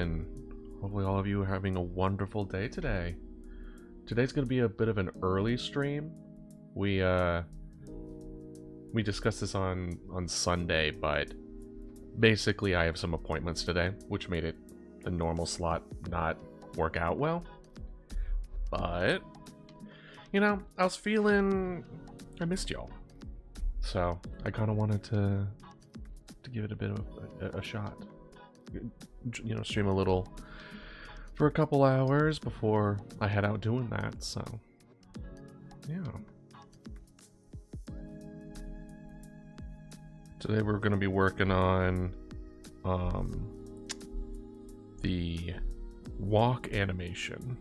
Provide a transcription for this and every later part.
and hopefully all of you are having a wonderful day today. Today's going to be a bit of an early stream. We discussed this on Sunday, but basically I have some appointments today, which made the normal slot not work out well. But, you know, I was feeling I missed y'all. So I kind of wanted to give it a bit of a shot. You know, stream a little for a couple hours before I head out doing that. So, yeah. Today we're going to be working on the walk animation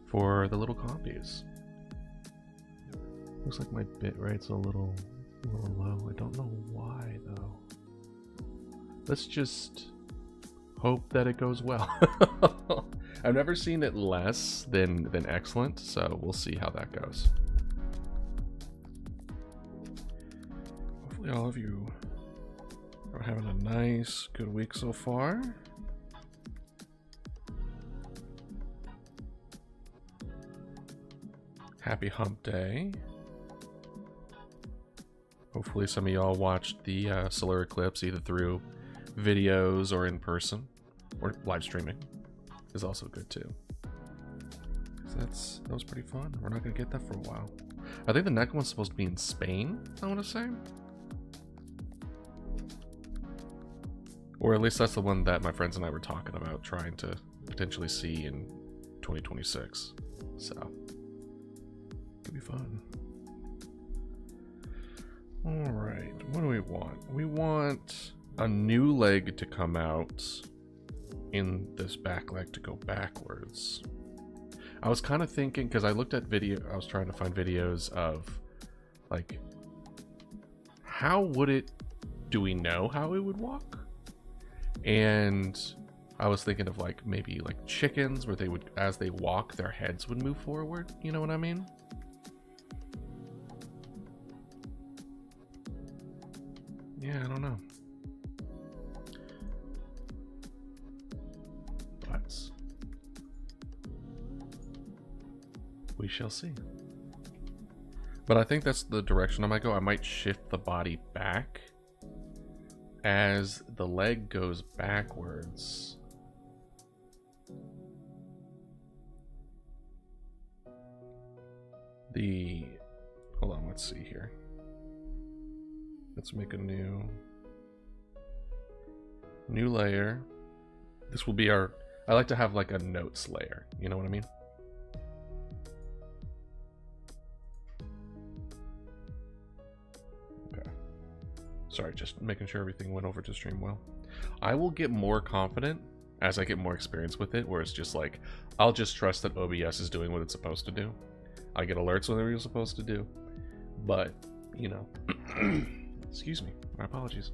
for the little Compys. Looks like my bit rate's a little low. I don't know why though. Let's just hope that it goes well. I've never seen it less than excellent, so we'll see how that goes. Hopefully all of you are having a nice, good week so far. Happy hump day. Hopefully some of y'all watched the solar eclipse either through videos or in person, or live streaming is also good too. That was pretty fun. We're not gonna get that for a while. I think the next one's supposed to be in Spain, I want to say, or at least that's the one that my friends and I were talking about trying to potentially see in 2026. So could be fun. All right, what do we want? We want a new leg to come out in this back leg to go backwards. I was kind of thinking, because I looked at I was trying to find videos of like, do we know how it would walk? And I was thinking of like maybe like chickens, where they would, as they walk, their heads would move forward. You know what I mean? Yeah, I don't know. But we shall see. But I think that's the direction I might go. I might shift the body back as the leg goes backwards. Hold on, let's see here. Let's make a new layer. This will be I like to have like a notes layer. You know what I mean? Okay. Sorry, just making sure everything went over to stream well. I will get more confident as I get more experience with it, where it's just like, I'll just trust that OBS is doing what it's supposed to do. I get alerts whenever you're supposed to do. But, you know, excuse me, my apologies.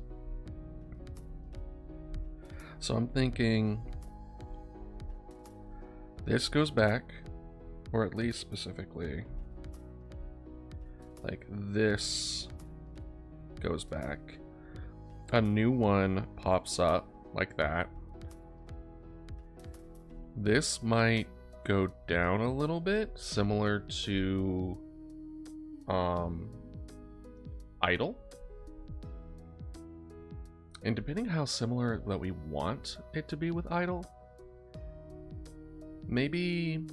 So I'm thinking this goes back, or at least specifically, like this goes back. A new one pops up like that. This might go down a little bit, similar to idle. And depending how similar that we want it to be with idle, maybe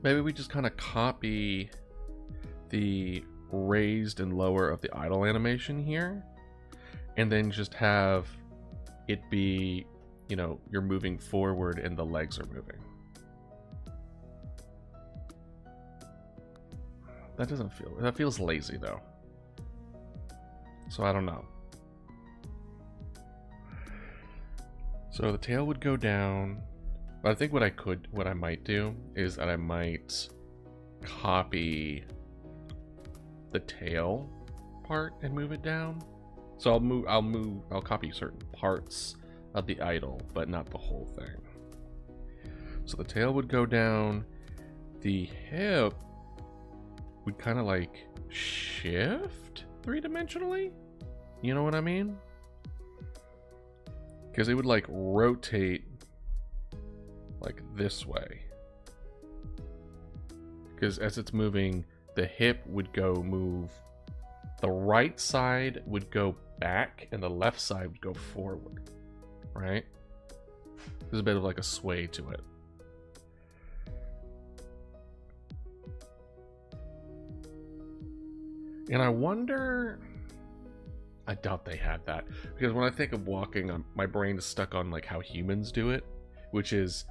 we just kind of copy the raised and lower of the idle animation here, and then just have it be, you know, you're moving forward and the legs are moving. That feels lazy though. So I don't know. So the tail would go down, but I think what I might do is that I might copy the tail part and move it down. So I'll copy certain parts of the idle, but not the whole thing. So the tail would go down, the hip would kind of like shift three-dimensionally. You know what I mean? Because it would like rotate like this way. Because as it's moving, the hip would go move. The right side would go back and the left side would go forward, right? There's a bit of like a sway to it. And I wonder, I doubt they had that, because when I think of walking, my brain is stuck on like how humans do it, which is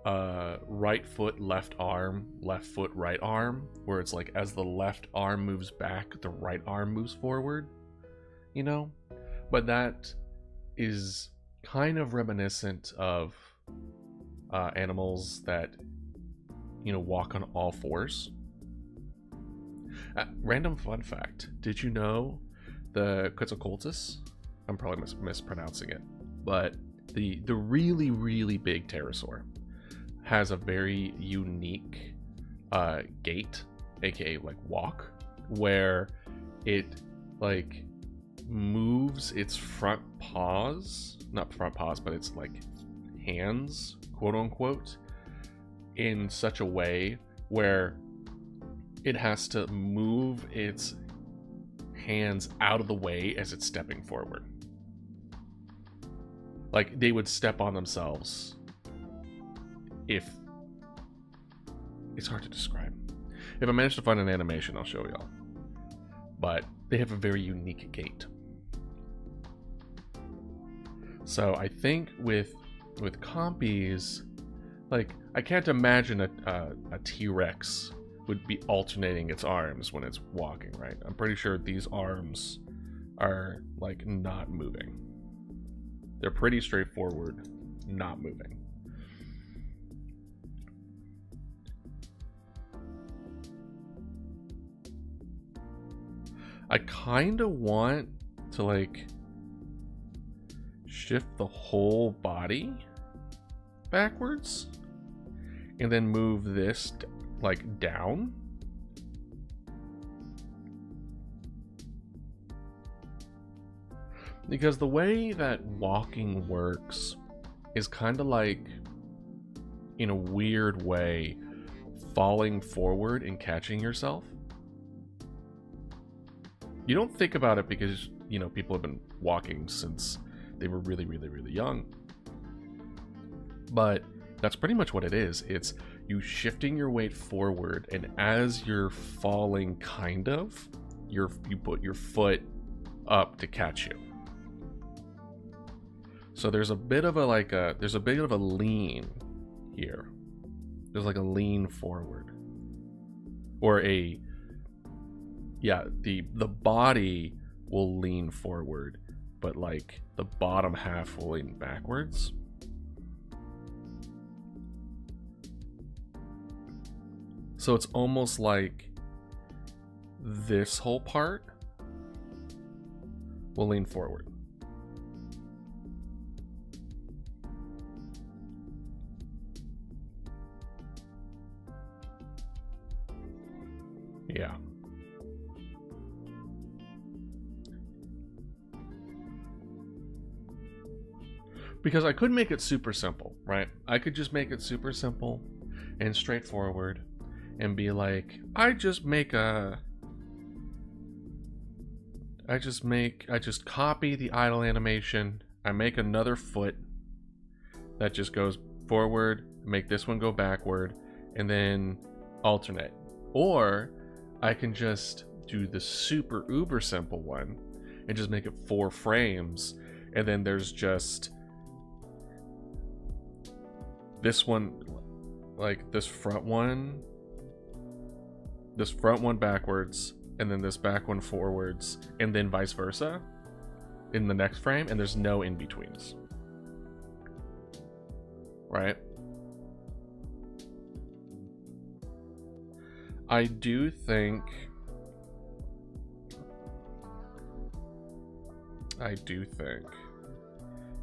right foot, left arm, left foot, right arm, where it's like as the left arm moves back, the right arm moves forward, you know? But that is kind of reminiscent of animals that, you know, walk on all fours. Random fun fact, did you know the Quetzalcoatlus, I'm probably mispronouncing it, but the really, really big pterosaur has a very unique gait, aka like walk, where it like moves its front paws, not front paws, but it's like hands, quote unquote, in such a way where it has to move its hands out of the way as it's stepping forward. Like they would step on themselves if... It's hard to describe. If I manage to find an animation, I'll show y'all. But they have a very unique gait. So I think with Compys, like I can't imagine a T-Rex would be alternating its arms when it's walking, right? I'm pretty sure these arms are like not moving. They're pretty straightforward, not moving. I kind of want to like shift the whole body backwards and then move this like down. Because the way that walking works is kind of like, in a weird way, falling forward and catching yourself. You don't think about it because, you know, people have been walking since they were really, really, really young. But that's pretty much what it is. It's you shifting your weight forward, and as you're falling, kind of, you put your foot up to catch you. So there's a bit of a lean here. There's like a lean forward, or the body will lean forward, but like the bottom half will lean backwards. So it's almost like this whole part will lean forward. Yeah. Because I could make it super simple, right? I could just make it super simple and straightforward and be like, I just copy the idle animation. I make another foot that just goes forward, make this one go backward, and then alternate. Or I can just do the super uber simple one and just make it 4 frames, and then there's just this one, like this front one backwards, and then this back one forwards, and then vice versa in the next frame, and there's no in-betweens. Right? I do think it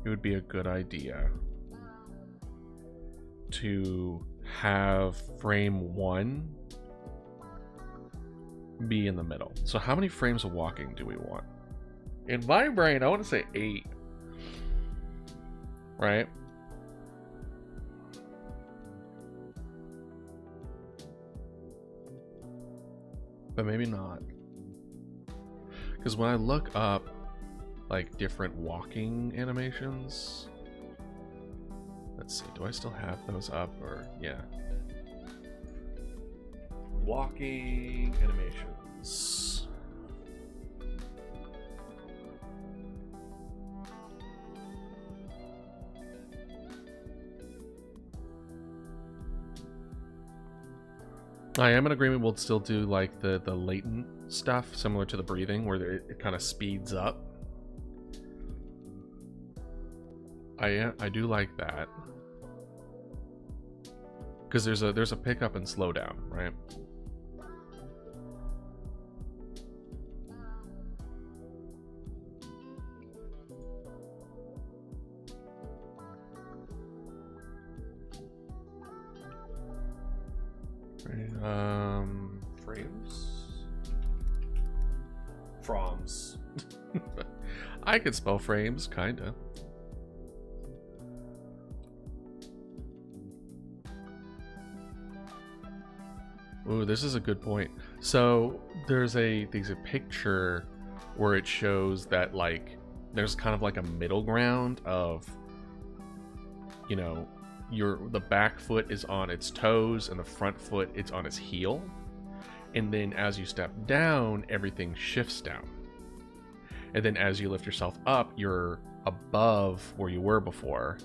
would be a good idea to have frame 1 be in the middle. So how many frames of walking do we want? In my brain, I want to say 8. Right? but maybe not. Because when I look up like different walking animations, let's see, do I still have those up? Or yeah, walking animations. I am in agreement. We'll still do like the latent stuff, similar to the breathing, where it kind of speeds up. I do like that, because there's a pickup and slowdown, right? Frames? Froms. I could spell frames, kinda. Ooh, this is a good point. So there's a picture where it shows that like there's kind of like a middle ground of, you know, the back foot is on its toes and the front foot it's on its heel, and then as you step down, everything shifts down, and then as you lift yourself up, you're above where you were before,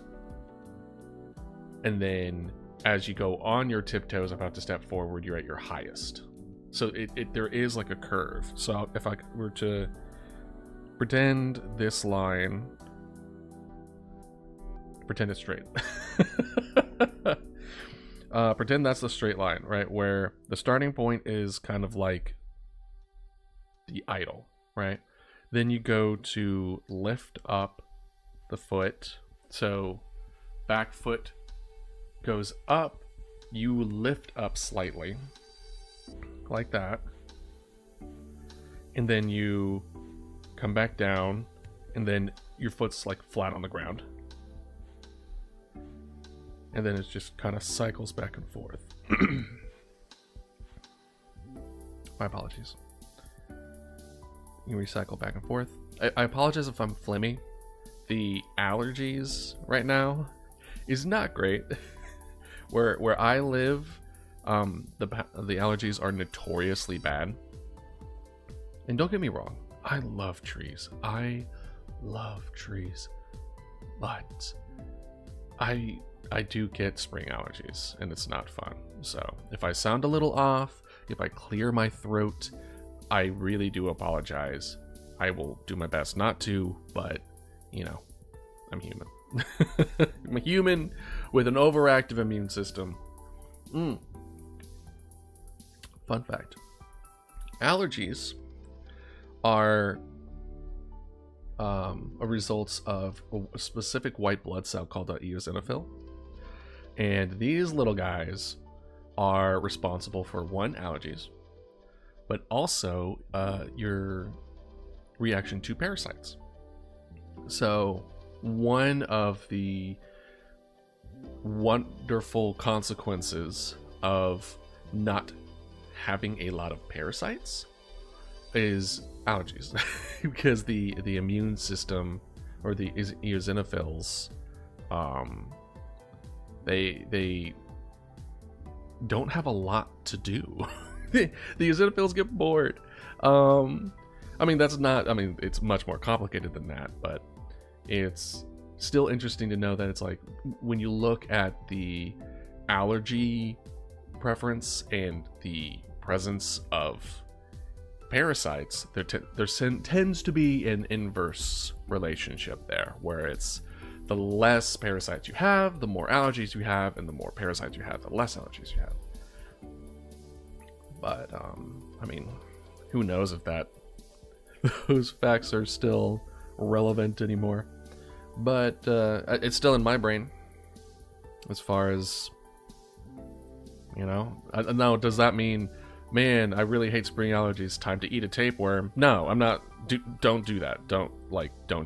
and then as you go on your tiptoes about to step forward, you're at your highest. So there is like a curve. So if I were to pretend this line, pretend it's straight. Pretend that's the straight line, right? Where the starting point is kind of like the idle, right? Then you go to lift up the foot. So back foot goes up, you lift up slightly, like that. And then you come back down, and then your foot's like flat on the ground. And then it just kind of cycles back and forth. My apologies. You recycle back and forth. I apologize if I'm flimmy. The allergies right now is not great. Where I live, the allergies are notoriously bad. And don't get me wrong, I love trees. I love trees. But I do get spring allergies, and it's not fun. So if I sound a little off, if I clear my throat, I really do apologize. I will do my best not to, but, you know, I'm human. I'm a human with an overactive immune system. Fun fact. Allergies are a result of a specific white blood cell called the eosinophil. And these little guys are responsible for, one, allergies, but also your reaction to parasites. So one of the wonderful consequences of not having a lot of parasites is allergies. Because the immune system, or the eosinophils, they don't have a lot to do. The eosinophils get bored. I mean, it's much more complicated than that, but it's still interesting to know that it's like, when you look at the allergy preference and the presence of parasites, there tends to be an inverse relationship there, where it's the less parasites you have, the more allergies you have, and the more parasites you have, the less allergies you have. But I mean, who knows if those facts are still relevant anymore. But it's still in my brain, as far as, you know. Now, does that mean, man, I really hate spring allergies, time to eat a tapeworm? No, I'm not. Don't do that. Don't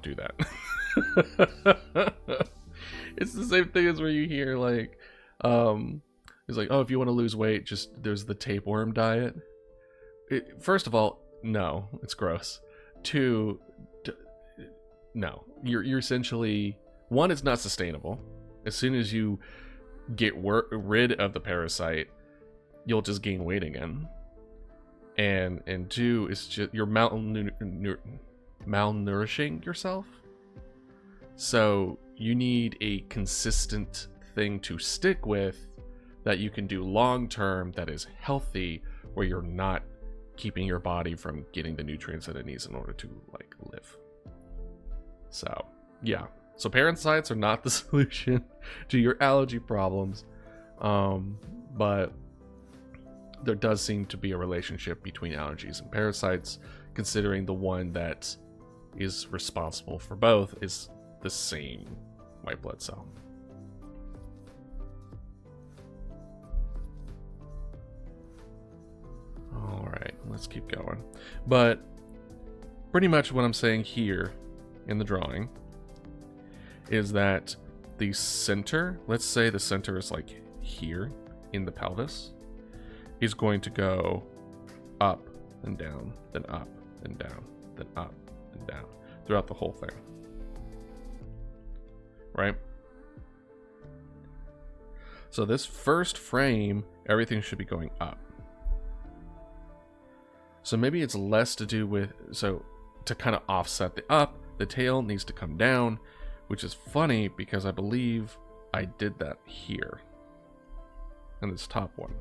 do that. It's the same thing as where you hear like, it's like, oh, if you want to lose weight, there's the tapeworm diet. first of all, no, it's gross. Two, no, you're essentially, one, it's not sustainable. As soon as you get rid of the parasite, you'll just gain weight again. And two, it's just you're malnourishing yourself. So you need a consistent thing to stick with that you can do long term, that is healthy, where you're not keeping your body from getting the nutrients that it needs in order to like live. So yeah, so parasites are not the solution to your allergy problems, but there does seem to be a relationship between allergies and parasites, considering the one that is responsible for both is the same white blood cell. Alright, let's keep going. But pretty much what I'm saying here in the drawing is that the center, let's say the center is like here in the pelvis, is going to go up and down, then up and down, then up and down throughout the whole thing. Right? So this first frame, everything should be going up. So maybe it's less to do with, so to kind of offset the up, the tail needs to come down, which is funny because I believe I did that here in this top one,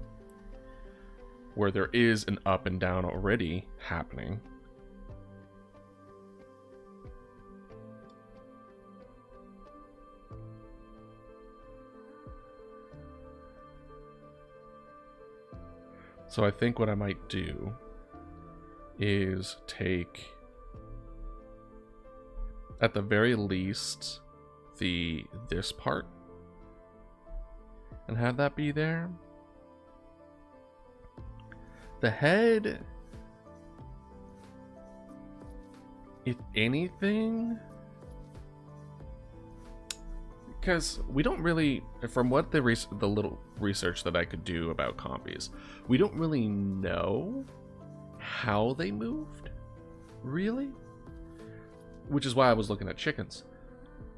where there is an up and down already happening. So I think what I might do is take, at the very least, this part and have that be there. The head, if anything, because we don't really, from what the little research that I could do about Compys, we don't really know how they moved, really, which is why I was looking at chickens.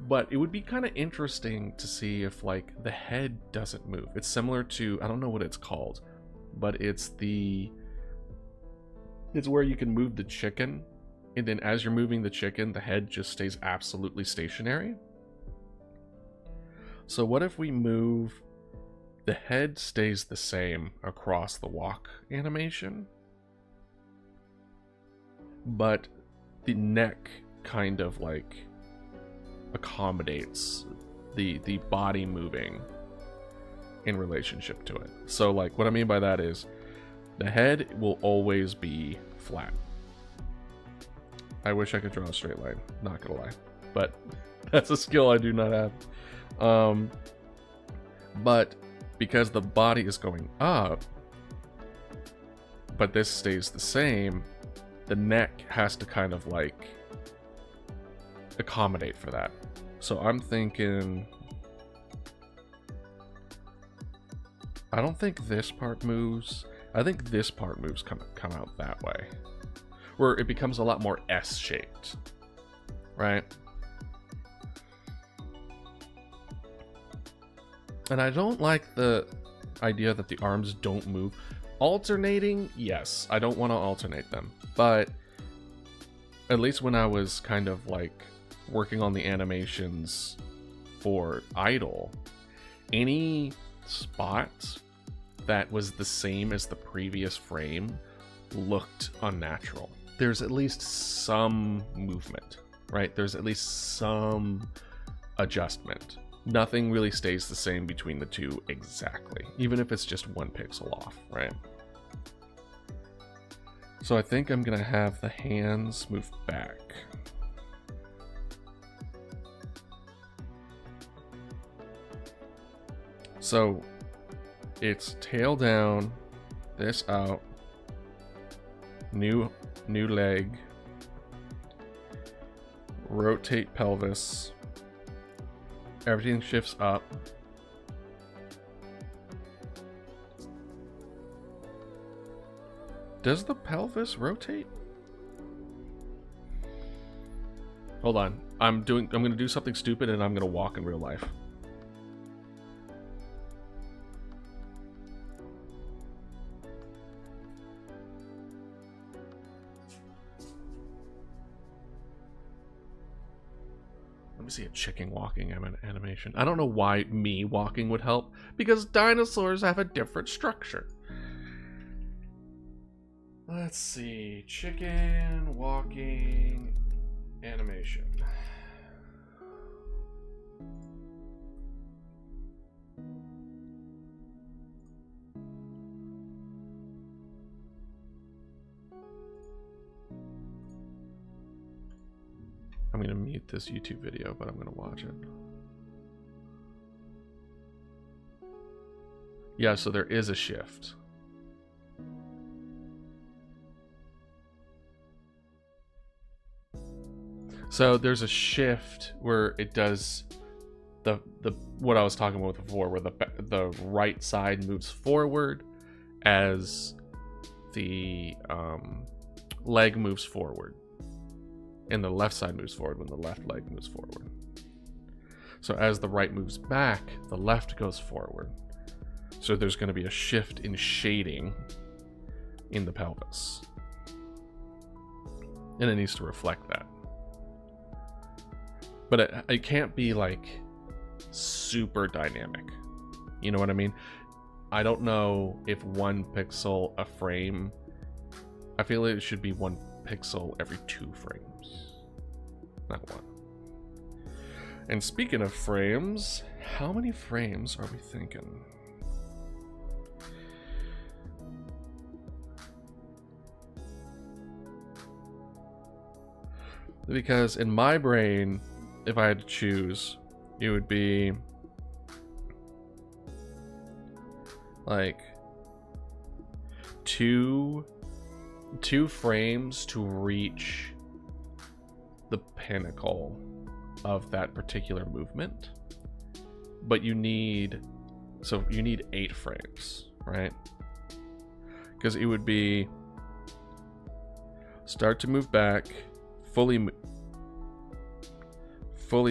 But it would be kind of interesting to see if like the head doesn't move. It's similar to, I don't know what it's called, but it's where you can move the chicken, and then as you're moving the chicken, the head just stays absolutely stationary. So what if we move, the head stays the same across the walk animation, but the neck kind of like accommodates the body moving in relationship to it. So like what I mean by that is the head will always be flat. I wish I could draw a straight line, not gonna lie, but that's a skill I do not have. But because the body is going up, but this stays the same, the neck has to kind of like accommodate for that. So I'm thinking, I don't think this part moves. I think this part moves come out that way, where it becomes a lot more S-shaped, right? And I don't like the idea that the arms don't move. Alternating, yes, I don't want to alternate them, but at least when I was kind of like working on the animations for Idle, any spot that was the same as the previous frame looked unnatural. There's at least some movement, right? There's at least some adjustment. Nothing really stays the same between the two exactly, even if it's just 1 pixel off, right? So I think I'm gonna have the hands move back. So it's tail down, this out, new leg, rotate pelvis, everything shifts up, Does the pelvis rotate? Hold on. I'm gonna do something stupid and I'm gonna walk in real life. Let me see a chicken walking animation. I don't know why me walking would help, because dinosaurs have a different structure. Let's see. Chicken walking animation. I'm going to mute this YouTube video, but I'm going to watch it. Yeah, so there is a shift. So there's a shift where it does the what I was talking about before, where the right side moves forward as the leg moves forward, and the left side moves forward when the left leg moves forward. So as the right moves back, the left goes forward. So there's going to be a shift in shading in the pelvis, and it needs to reflect that. But it can't be like super dynamic. You know what I mean? I don't know if 1 pixel a frame. I feel like it should be 1 pixel every 2 frames, not 1. And speaking of frames, how many frames are we thinking? Because in my brain, if I had to choose, it would be like two frames to reach the pinnacle of that particular movement. But you need 8 frames, right? Because it would be start to move back, fully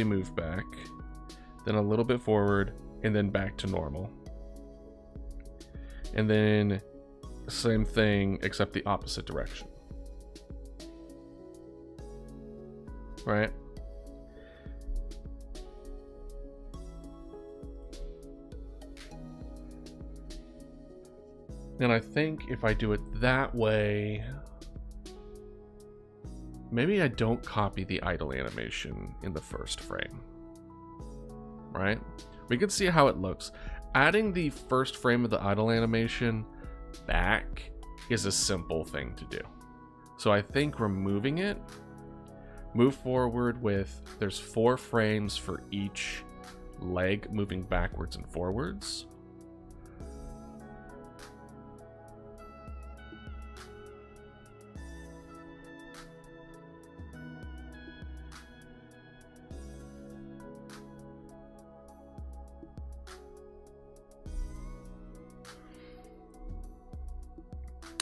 move back, then a little bit forward, and then back to normal. And then same thing except the opposite direction. Right? And I think if I do it that way, maybe I don't copy the idle animation in the first frame, right? We can see how it looks. Adding the first frame of the idle animation back is a simple thing to do. So I think removing it, move forward with, there's 4 frames for each leg moving backwards and forwards.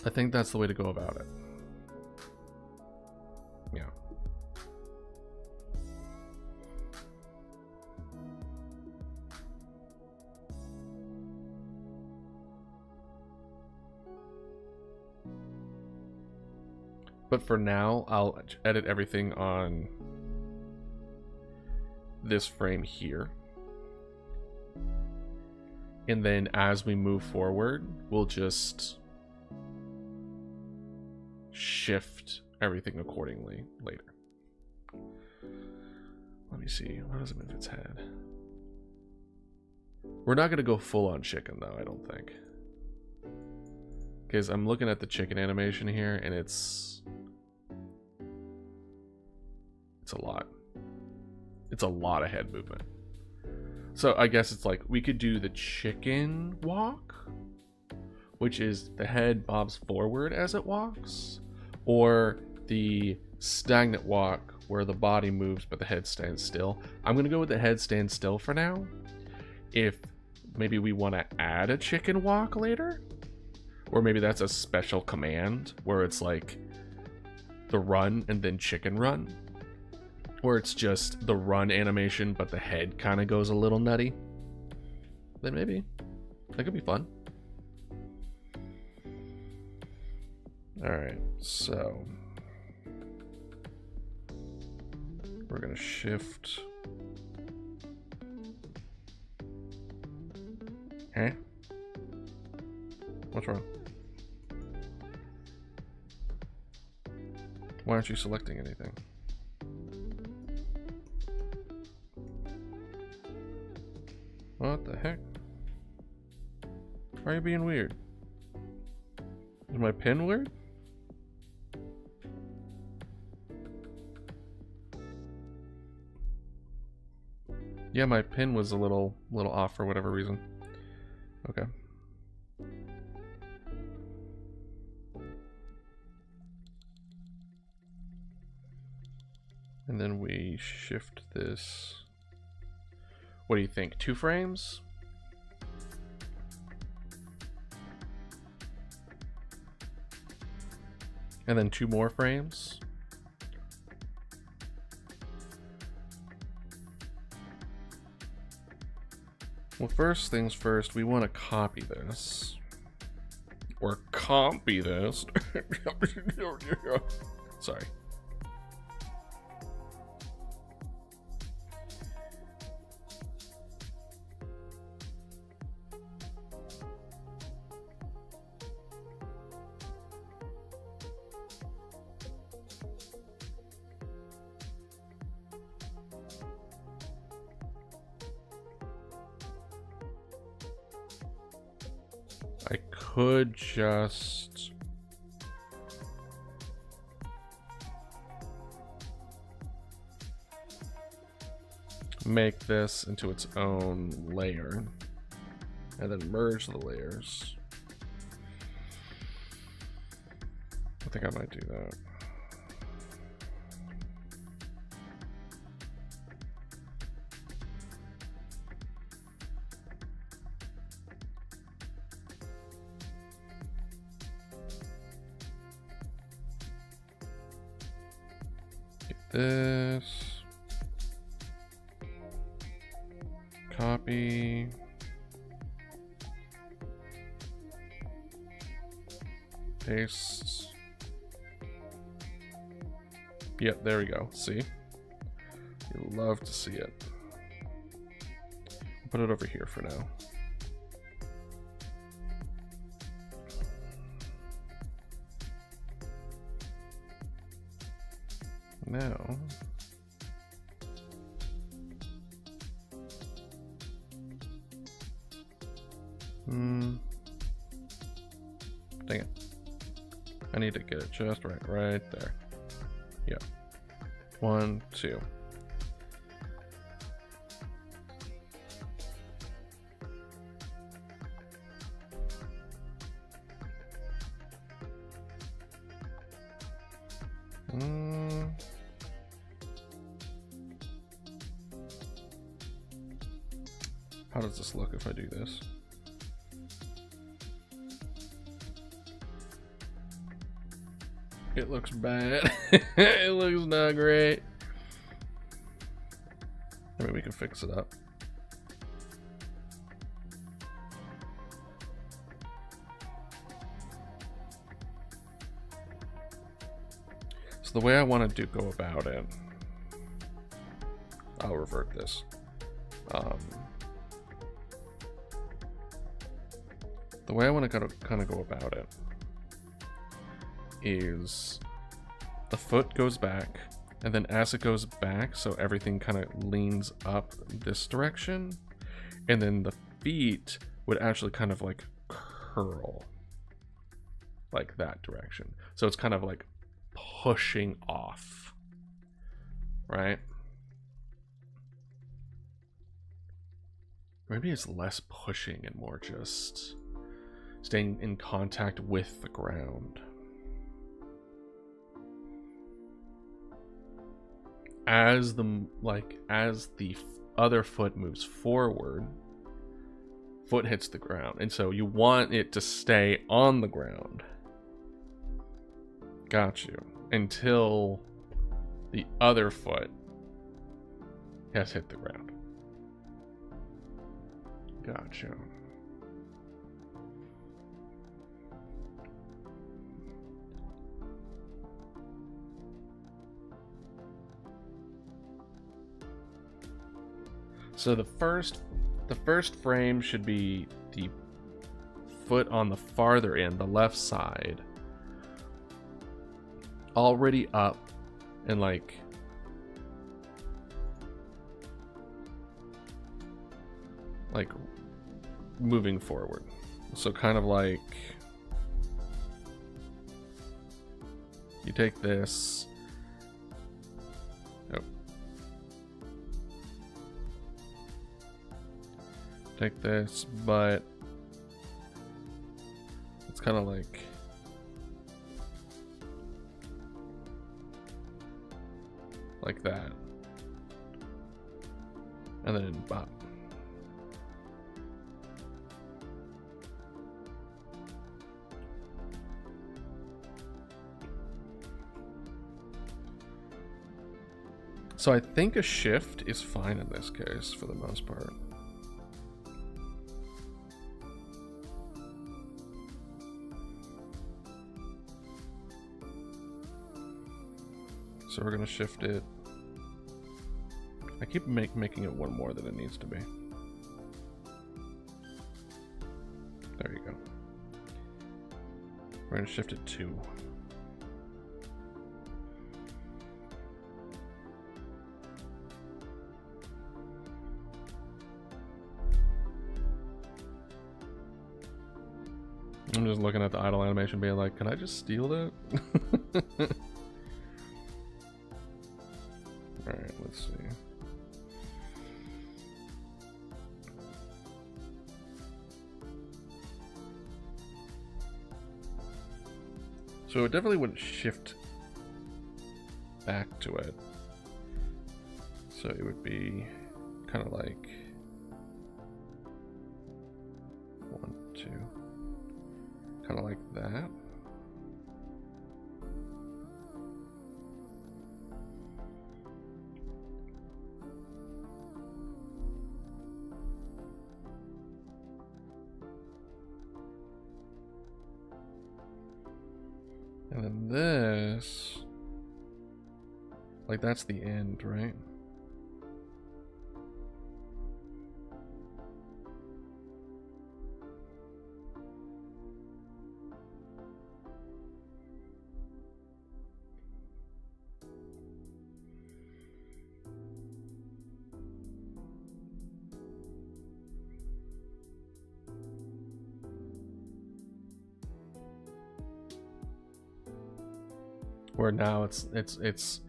I think that's the way to go about it. Yeah. But for now, I'll edit everything on this frame here. And then as we move forward, we'll just shift everything accordingly later. Let me see. Why does it move its head? We're not going to go full on chicken though, I don't think. Because I'm looking at the chicken animation here and it's a lot. It's a lot of head movement. So I guess it's like we could do the chicken walk, which is the head bobs forward as it walks, or the stagnant walk where the body moves but the head stands still. I'm going to go with the head stands still for now. If maybe we want to add a chicken walk later, Or maybe that's a special command where it's like the run and then chicken run. Or it's just the run animation, but the head kind of goes a little nutty. Then maybe. That could be fun. Alright, so we're gonna shift. Huh? What's wrong? Why aren't you selecting anything? What the heck? Why are you being weird? Is my pin weird? Yeah, my pin was a little off for whatever reason. Okay. And then we shift this. What do you think? 2 frames? And then 2 more frames? Well, first things first, we want to copy this. Or compy this. Sorry. I could just make this into its own layer and then merge the layers. I think I might do that. This, copy, paste. Yep, there we go. See? You love to see it. I'll put it over here for now. Now, dang it. I need to get it just right there. Yep. 1, 2. How does this look if I do this? It looks bad. It looks not great. Maybe we can fix it up. So the way I want to go about it, I'll revert this. The way I want to kind of go about it is the foot goes back, and then as it goes back, so everything kind of leans up this direction, and then the feet would actually kind of like curl like that direction. So it's kind of like pushing off, right? Maybe it's less pushing and more just staying in contact with the ground. As the other foot moves forward, foot hits the ground. And so you want it to stay on the ground. Got you. Until the other foot has hit the ground. Got you. So the first frame should be the foot on the farther end, the left side, already up and like moving forward. So kind of like you take this. Take this, but it's kind of like that, and then bop. So I think a shift is fine in this case for the most part. So we're gonna shift it. I keep making it one more than it needs to be. There you go. We're gonna shift it 2. I'm just looking at the idle animation being like, can I just steal that? Alright, let's see. So it definitely wouldn't shift back to it. So it would be kind of like 1, 2. Kind of like that. And then this, like that's the end, right? Where now it's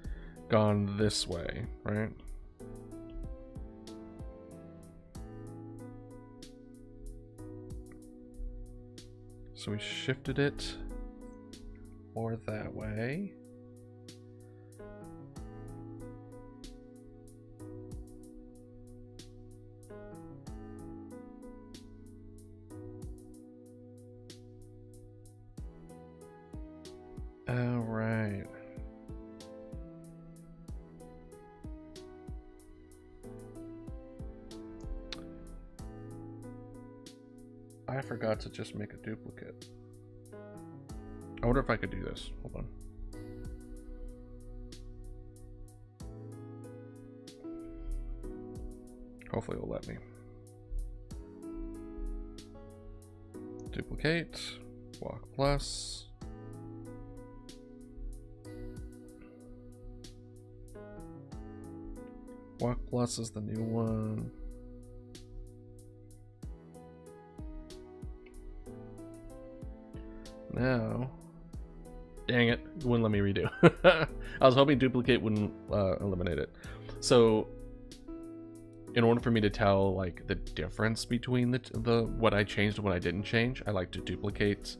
gone this way, right? So we shifted it more that way. All right. I forgot to just make a duplicate. I wonder if I could do this. Hold on. Hopefully it'll let me. Duplicate, walk plus. Walk plus is the new one. Now, dang it, it wouldn't let me redo. I was hoping duplicate wouldn't eliminate it. So, in order for me to tell like the difference between the what I changed and what I didn't change, I like to duplicate,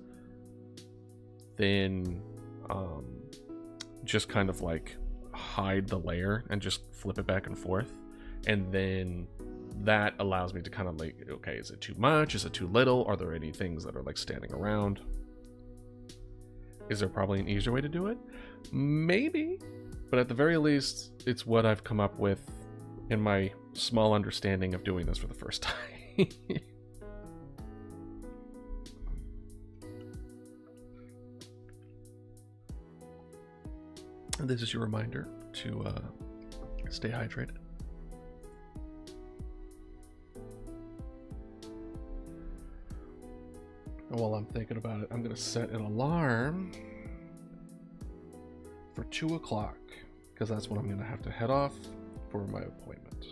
then just kind of like hide the layer and just flip it back and forth, and then that allows me to kind of like, okay, is it too much? Is it too little? Are there any things that are like standing around? Is there probably an easier way to do it? Maybe, but at the very least, it's what I've come up with in my small understanding of doing this for the first time. And this is your reminder to stay hydrated. And while I'm thinking about it, I'm going to set an alarm for 2 o'clock, because that's when I'm going to have to head off for my appointment.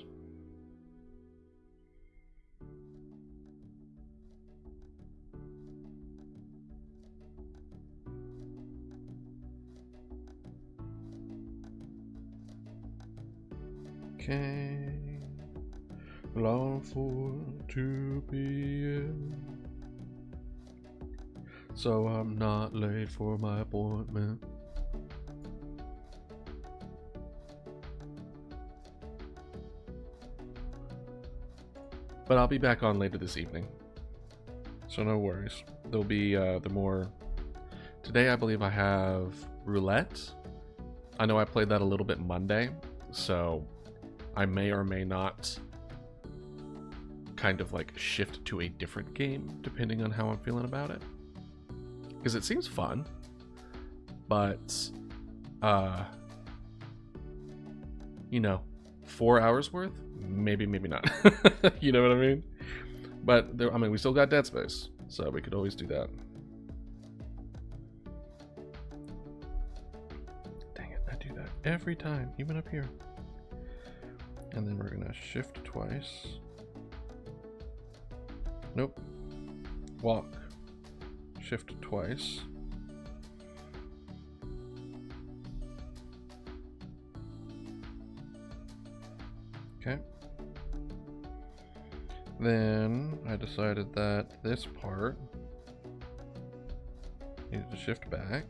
Okay. Long for 2 p.m. So I'm not late for my appointment. But I'll be back on later this evening, so no worries. There'll be the more... Today I believe I have roulette. I know I played that a little bit Monday, so I may or may not kind of like shift to a different game depending on how I'm feeling about it. Because it seems fun, but you know, 4 hours worth? Maybe, maybe not. You know what I mean? But there, I mean, we still got Dead Space, so we could always do that. Dang it, I do that every time, even up here. And then we're gonna shift twice. Nope. Walk. Shift twice. Okay. Then I decided that this part needed to shift back.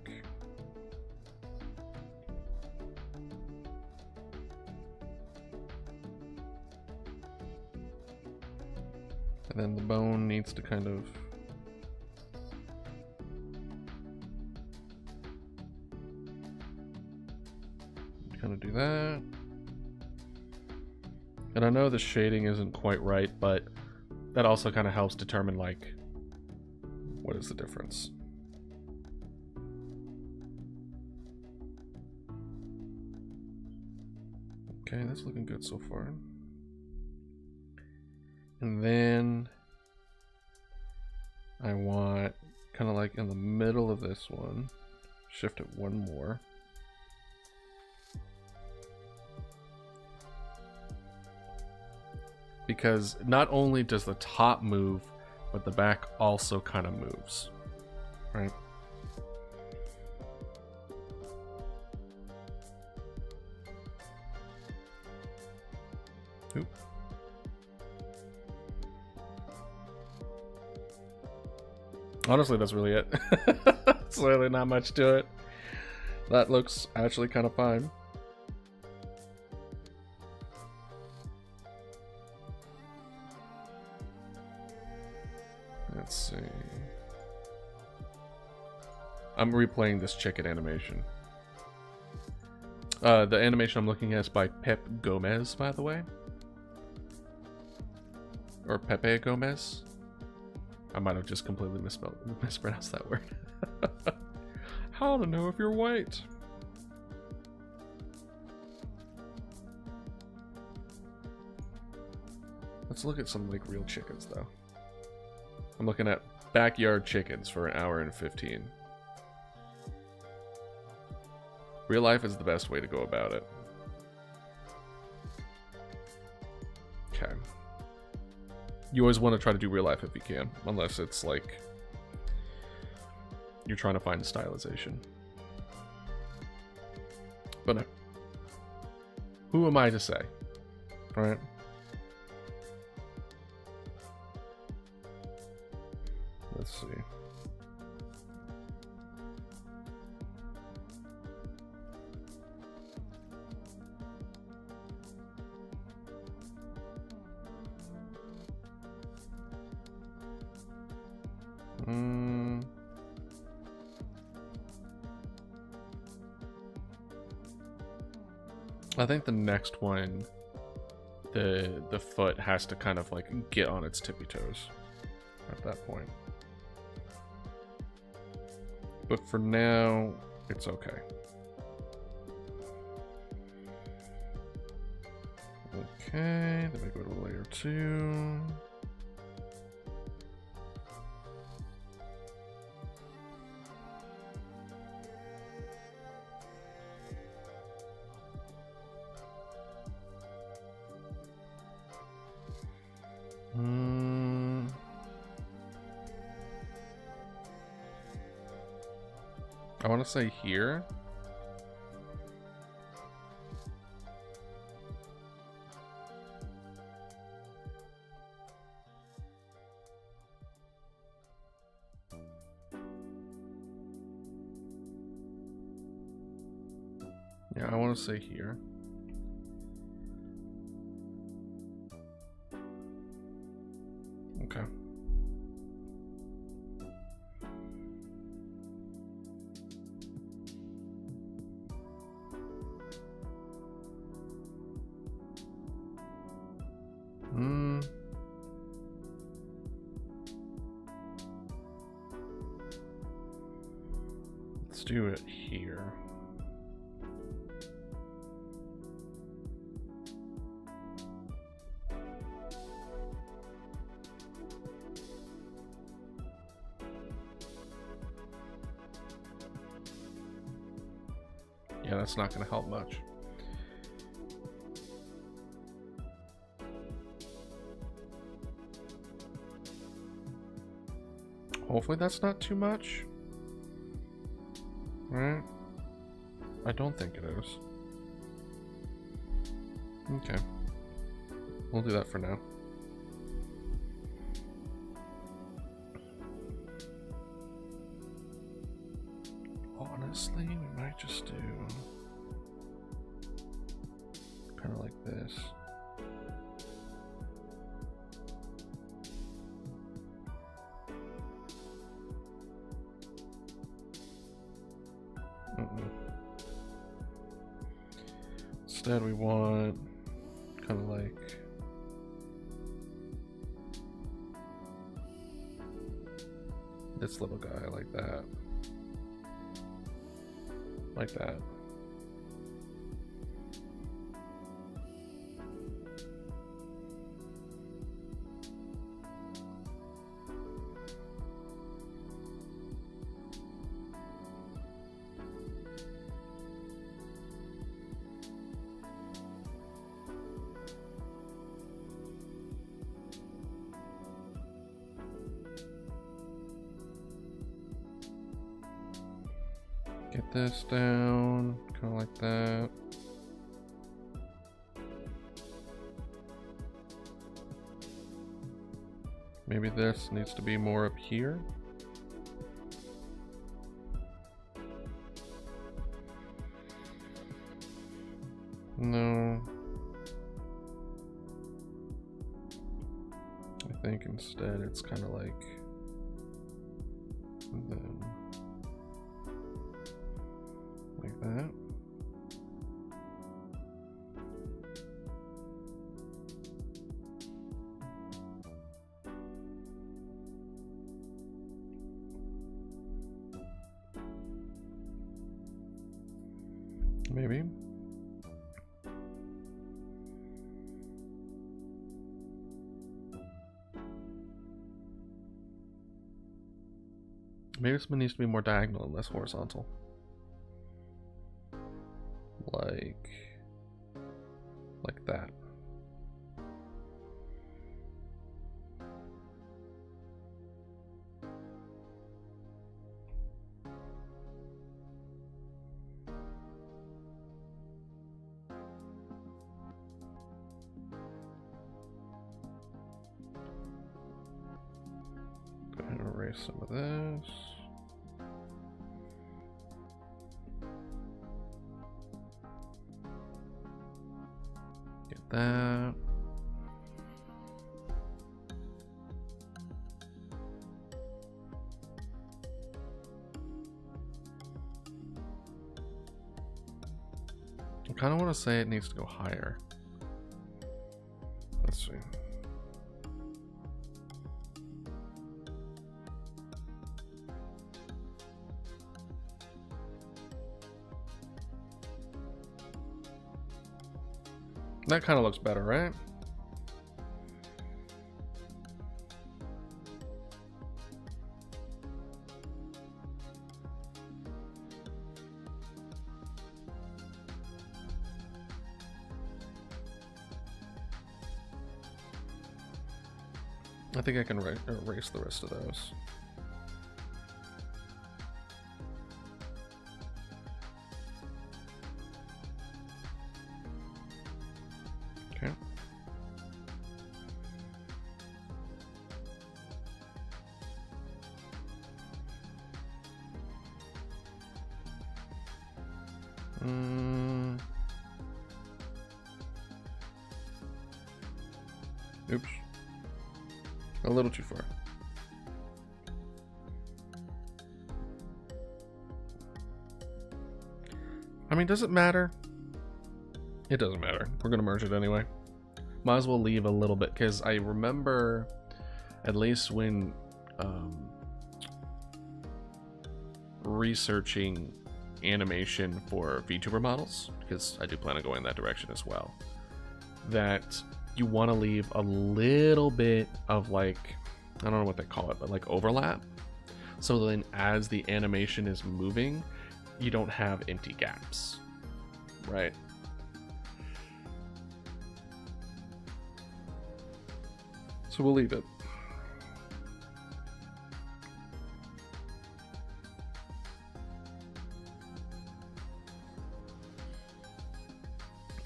And then the bone needs to kind of do that. And I know the shading isn't quite right, but that also kind of helps determine like what is the difference. Okay, that's looking good so far. And then I want kind of like in the middle of this one, shift it one more. Because not only does the top move, but the back also kind of moves, right? Oop. Honestly, that's really it. It's really not much to it. That looks actually kind of fine. Let's see. I'm replaying this chicken animation. The animation I'm looking at is by Pep Gomez, by the way. Or Pepe Gomez. I might have just completely mispronounced that word. How to know if you're white? Let's look at some like real chickens though. I'm looking at backyard chickens for 1 hour and 15. Real life is the best way to go about it. Okay. You always want to try to do real life if you can, unless it's like you're trying to find a stylization. But no. Who am I to say? Alright? Let's see. I think the next one, the foot has to kind of like get on its tippy toes at that point. But for now, it's okay. Okay, then we go to layer 2. I want to say here. Yeah, I want to say here. Okay. Let's do it here. Yeah, that's not going to help much. Hopefully that's not too much. Right? I don't think it is. Okay. We'll do that for now. Honestly, we might just do kind of like this. Instead, we want kind of like this little guy, like that. Like that. Get this down, kind of like that. Maybe this needs to be more up here. No. I think instead it's kind of like then like that. Maybe. Maybe this one needs to be more diagonal and less horizontal. Like that. Go ahead and erase some of this. That. I kind of want to say it needs to go higher. Let's see. That kind of looks better, right? I think I can erase the rest of those. Okay. Oops. A little too far. I mean, does it matter? It doesn't matter. We're going to merge it anyway. Might as well leave a little bit, because I remember, at least when researching animation for VTuber models, because I do plan on going in that direction as well, that you want to leave a little bit of, like, I don't know what they call it, but like overlap. So then as the animation is moving, you don't have empty gaps, right? So we'll leave it.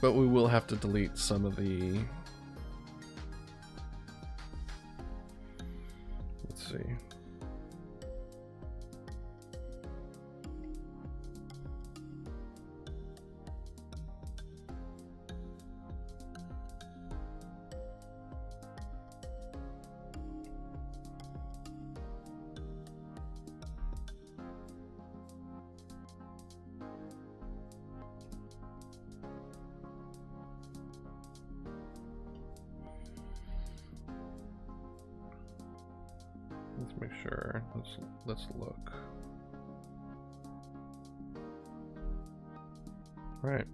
But we will have to delete some of the... Let's see. Let's make sure. Let's look. All right,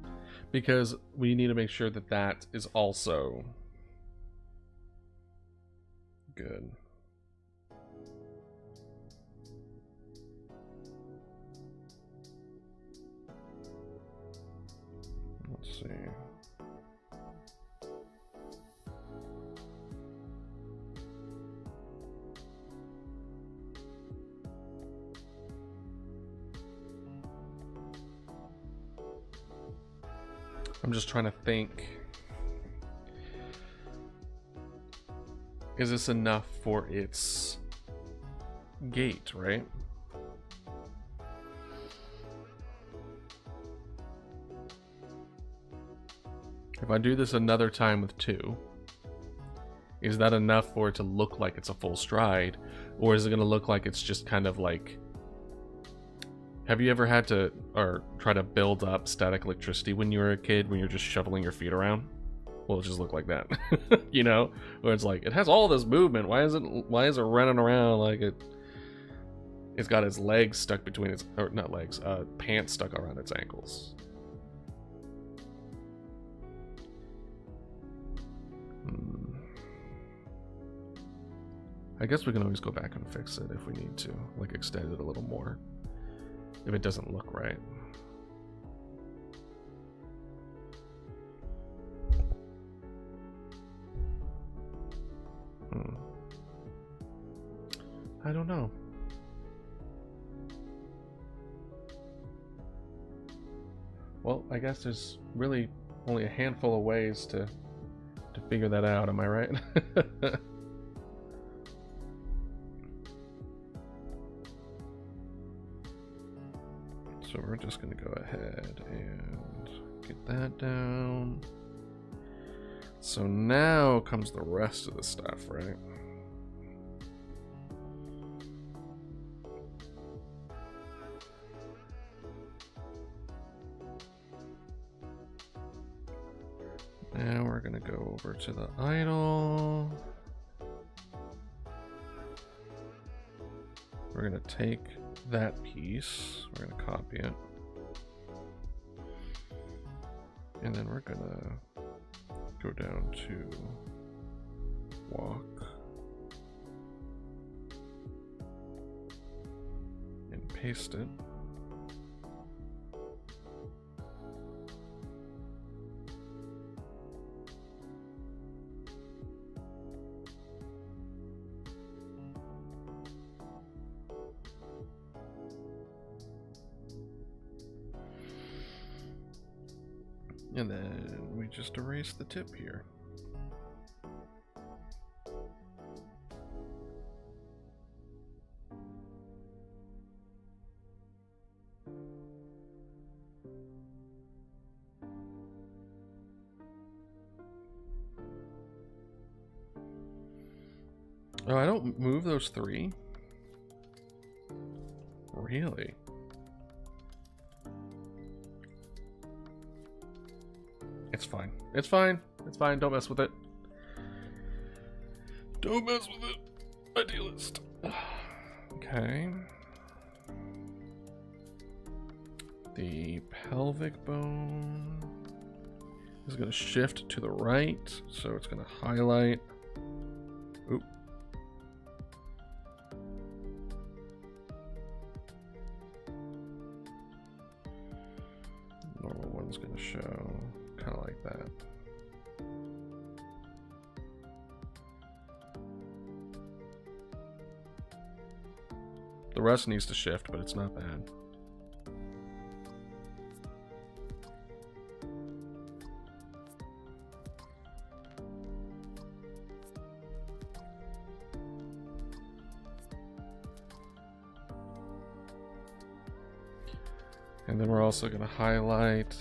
because we need to make sure that that is also good. Let's see. I'm just trying to think. Is this enough for its gate, right? If I do this another time with 2, is that enough for it to look like it's a full stride? Or is it going to look like it's just kind of like... Have you ever had to, or try to build up static electricity when you were a kid, when you're just shoveling your feet around? Well, it just looked like that, you know? Where it's like, it has all this movement. Why is it running around like it's got its legs stuck between its, or not legs, pants stuck around its ankles. I guess we can always go back and fix it if we need to, like extend it a little more. If it doesn't look right. I don't know. Well, I guess there's really only a handful of ways to figure that out, am I right? So we're just going to go ahead and get that down. So now comes the rest of the stuff, right? gonna go over to the idle. We're gonna take that piece, we're gonna copy it. And then we're gonna go down to walk. And paste it. And then we just erase the tip here. Oh, I don't move those three? Really? It's fine. It's fine. It's fine. Don't mess with it. Don't mess with it. Idealist. Okay. The pelvic bone is going to shift to the right, so it's going to highlight. Oop. Normal one's going to show kind of like that. The rest needs to shift, but it's not bad. And then we're also going to highlight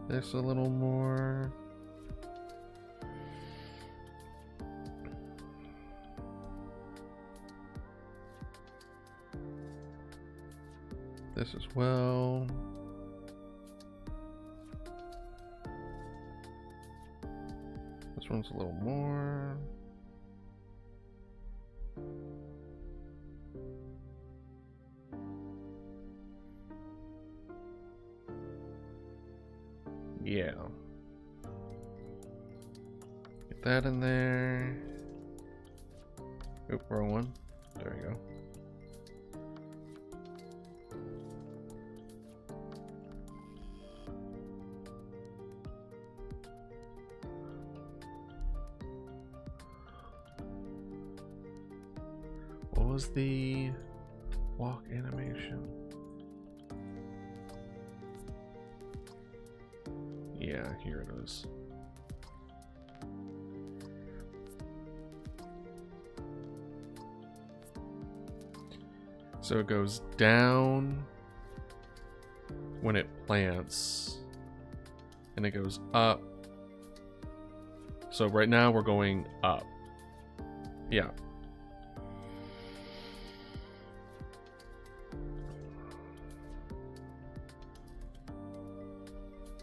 this a little more. This as well. This one's a little more. Yeah. Get that in there. Oop, wrong one. There we go. What was the walk animation? Yeah, here it is. So it goes down when it plants, and it goes up. So right now we're going up. Yeah.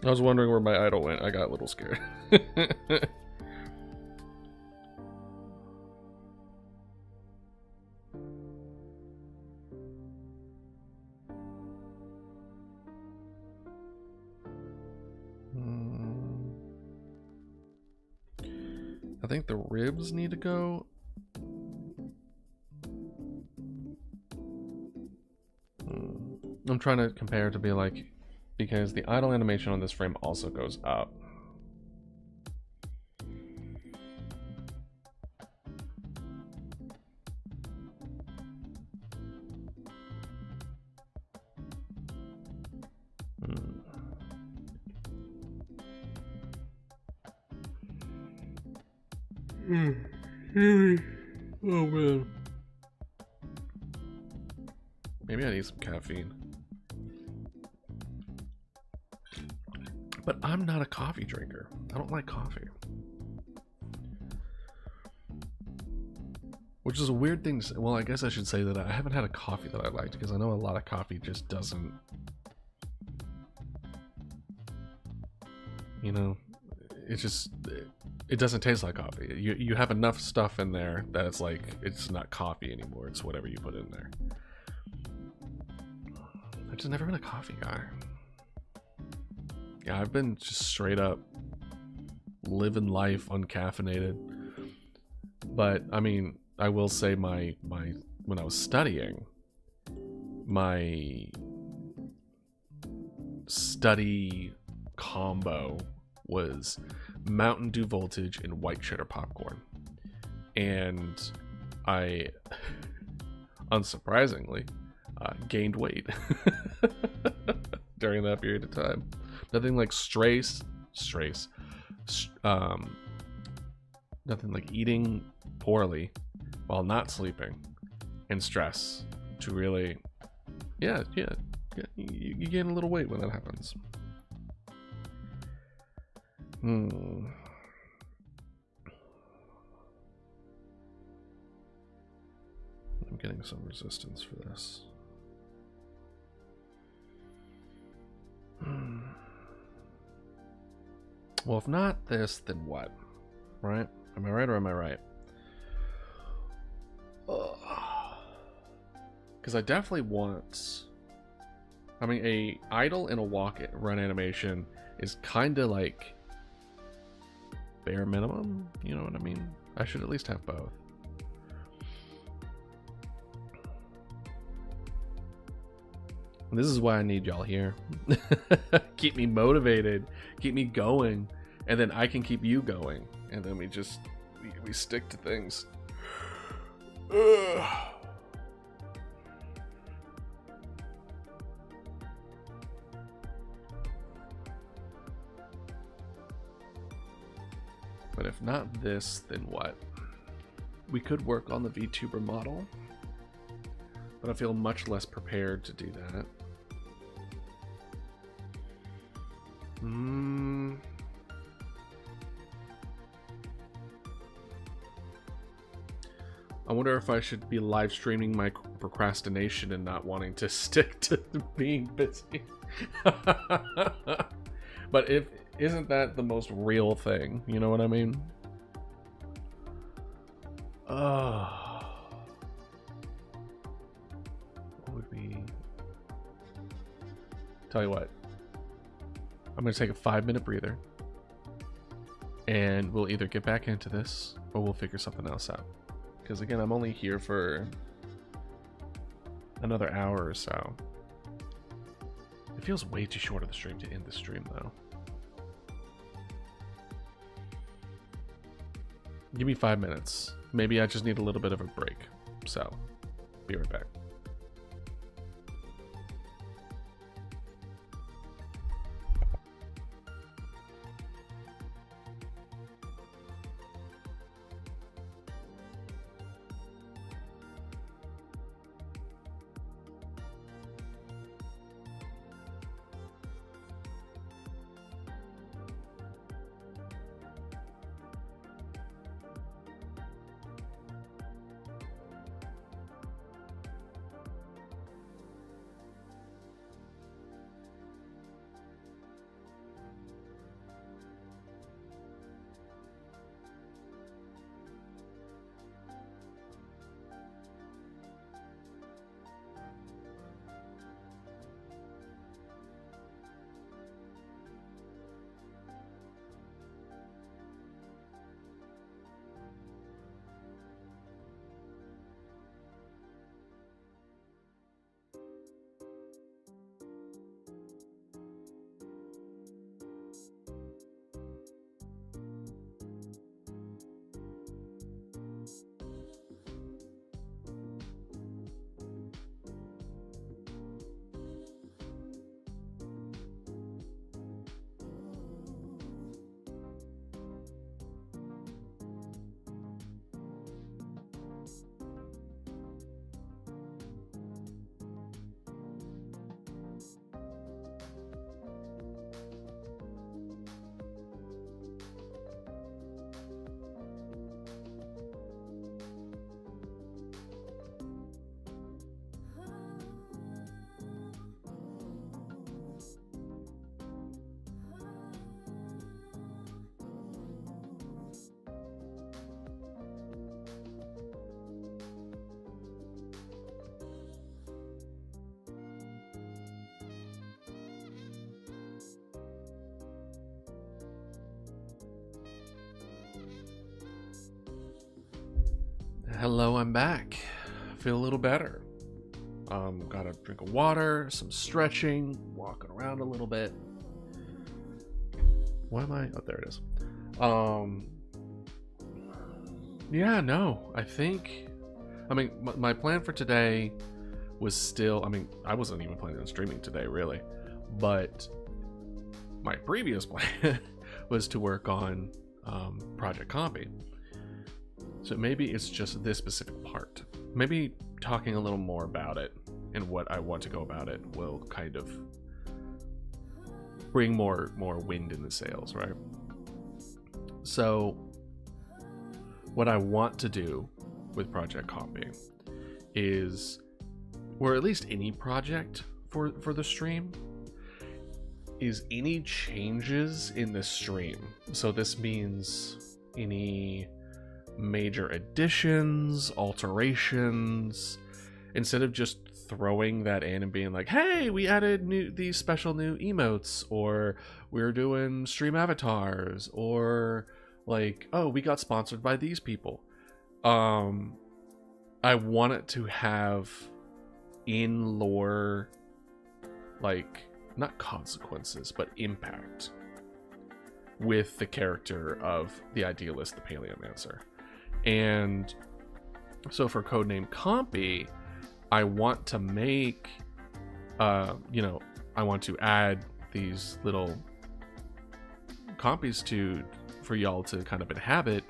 I was wondering where my idol went. I got a little scared. I think the ribs need to go. I'm trying to compare to be like, because the idle animation on this frame also goes up. Oh man. Maybe I need some caffeine. But I'm not a coffee drinker. I don't like coffee. Which is a weird thing to say. Well, I guess I should say that I haven't had a coffee that I liked, because I know a lot of coffee just doesn't, you know, it just, it doesn't taste like coffee. You have enough stuff in there that it's like, it's not coffee anymore. It's whatever you put in there. I've just never been a coffee guy. Yeah, I've been just straight up living life uncaffeinated. But I mean, I will say my when I was studying, my study combo was Mountain Dew Voltage and white cheddar popcorn. And I, unsurprisingly, gained weight during that period of time. Nothing like nothing like eating poorly while not sleeping and stress to really, you gain a little weight when that happens. I'm getting some resistance for this. Well, if not this, then what? Right? Am I right or am I right? Because I definitely want... I mean, a idle and a walk run animation is kind of like bare minimum. You know what I mean? I should at least have both. And this is why I need y'all here. Keep me motivated. Keep me going. And then I can keep you going. And then we just... we stick to things. But if not this, then what? We could work on the VTuber model. But I feel much less prepared to do that. I wonder if I should be live streaming my procrastination and not wanting to stick to being busy. But isn't that the most real thing? You know what I mean? What would be... Tell you what. I'm going to take a 5-minute breather. And we'll either get back into this or we'll figure something else out. Because again, I'm only here for another hour or so. It feels way too short of the stream to end the stream, though. Give me 5 minutes. Maybe I just need a little bit of a break. So, be right back. Hello, I'm back. Feel a little better. Got a drink of water, some stretching, walking around a little bit. What am I? Oh, there it is. Yeah, no, I think, my plan for today was still, I wasn't even planning on streaming today, really, but my previous plan was to work on Project Compy. So maybe it's just this specific part. Maybe talking a little more about it and what I want to go about it will kind of bring more wind in the sails, right? So what I want to do with Project Compy is, or at least any project for the stream, is any changes in the stream. So this means any major additions, alterations, instead of just throwing that in and being like, hey, we added these special new emotes, or we're doing stream avatars, or like, oh, we got sponsored by these people. I want it to have in lore, like, not consequences, but impact with the character of the idealist, the Paleomancer. And so for codename Compy, I want to make, I want to add these little Compys for y'all to kind of inhabit,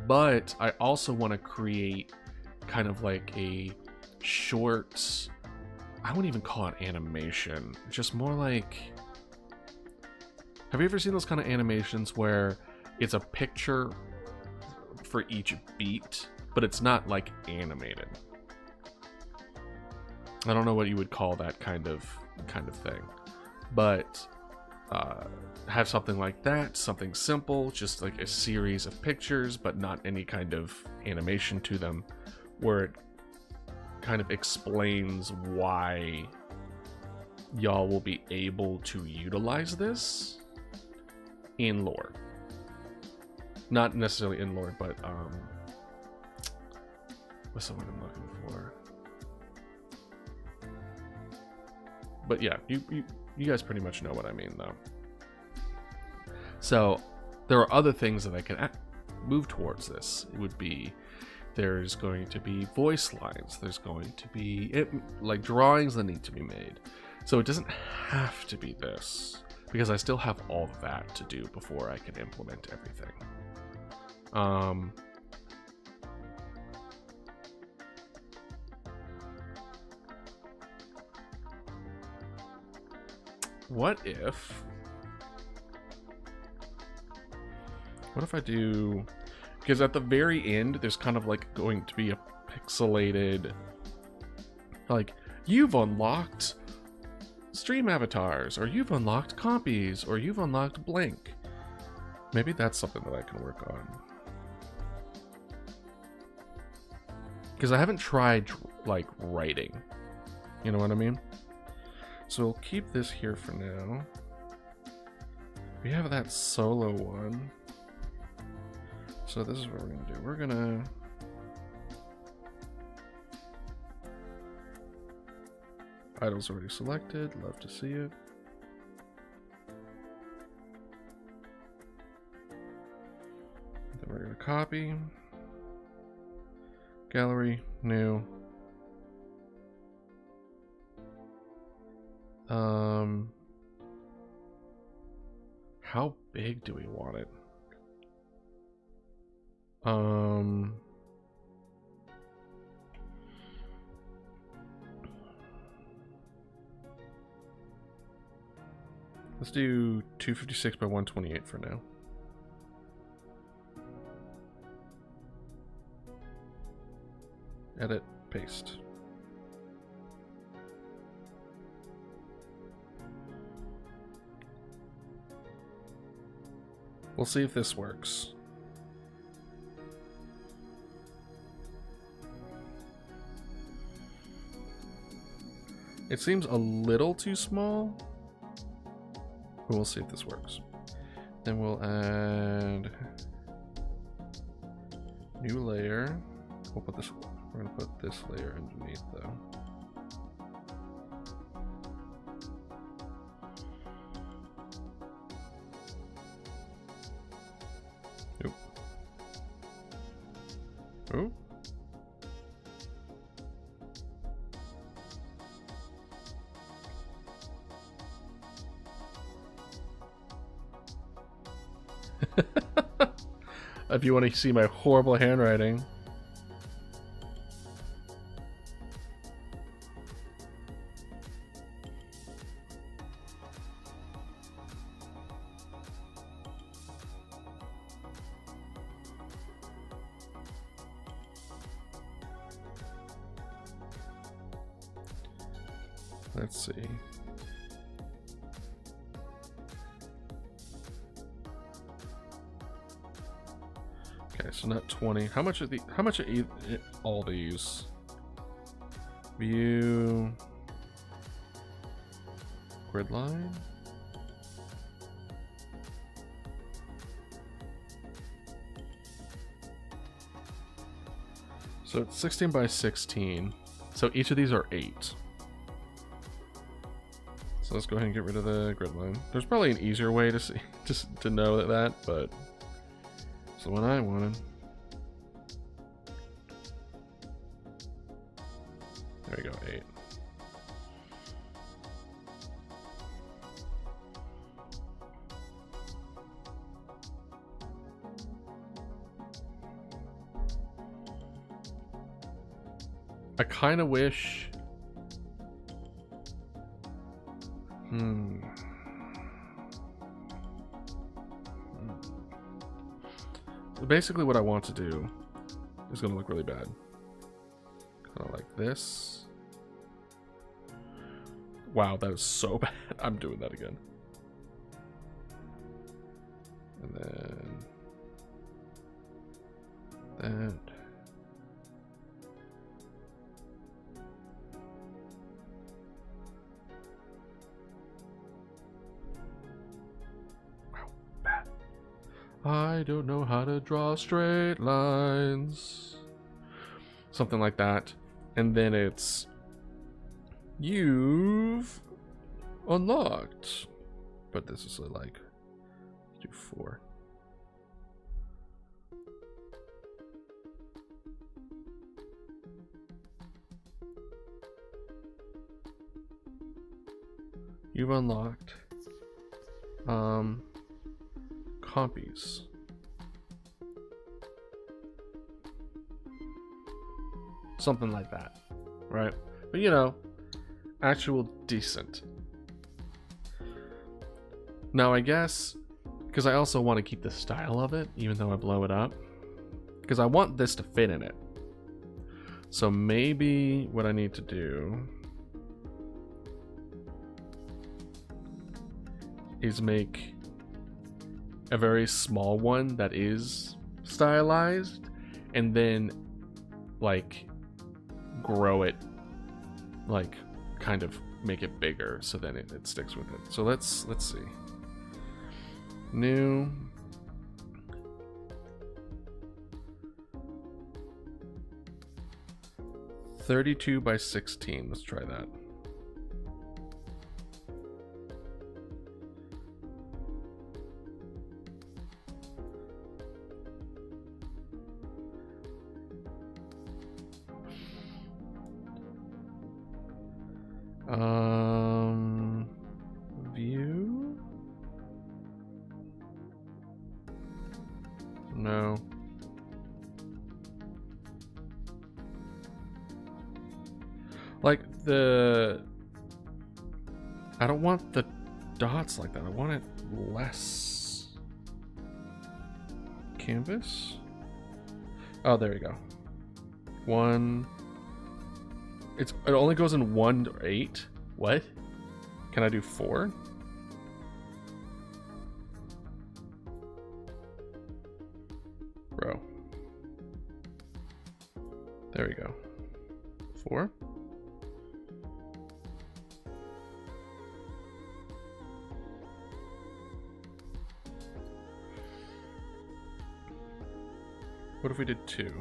but I also want to create kind of like a short, I wouldn't even call it animation, just more like, have you ever seen those kind of animations where it's a picture for each beat, but it's not like animated? I don't know what you would call that kind of thing, but have something like that, something simple, just like a series of pictures, but not any kind of animation to them, where it kind of explains why y'all will be able to utilize this in lore. Not necessarily in lore, but what's the word I'm looking for? But yeah, you guys pretty much know what I mean, though. So there are other things that I can move towards this. It would be, there's going to be voice lines, there's going to be like drawings that need to be made. So it doesn't have to be this, because I still have all of that to do before I can implement everything. What if I do, because at the very end there's kind of like going to be a pixelated, like, you've unlocked stream avatars, or you've unlocked Compys, or you've unlocked blank. Maybe that's something that I can work on, because I haven't tried like writing, you know what I mean? So we'll keep this here for now. We have that solo one. So this is what we're gonna do. We're gonna idle's already selected, love to see it. Then we're gonna copy. Gallery, new. How big do we want it? Let's do 256 by 128 for now. Edit, paste. We'll see if this works. It seems a little too small, but we'll see if this works. Then we'll add new layer, We'll put this. We're gonna put this layer underneath though. Oop. Oop. If you want to see my horrible handwriting. Let's see. Okay, so not 20. How much are all these? View grid line. So it's 16 by 16. So each of these are 8. So let's go ahead and get rid of the grid line. There's probably an easier way to see, just to know that, but it's the one I wanted. There we go, 8. I kind of wish. Basically what I want to do is going to look really bad. Kind of like this. Wow, that is so bad. I'm doing that again. And then that. I don't know how to draw straight lines. Something like that. And then it's you've unlocked. But this is like, let's do 4. You've unlocked Compys. Something like that, right? But you know, actual decent. Now I guess, because I also want to keep the style of it, even though I blow it up, because I want this to fit in it. So maybe what I need to do is make a very small one that is stylized, and then like grow it, like kind of make it bigger so then it sticks with it. So let's see. New. $32 by 16. Let's try that. View? No. Like I don't want the dots like that. I want it less. Canvas? Oh, there you go. 1. It only goes in 1 or 8. What? Can I do 4? Bro. There we go. 4. What if we did 2?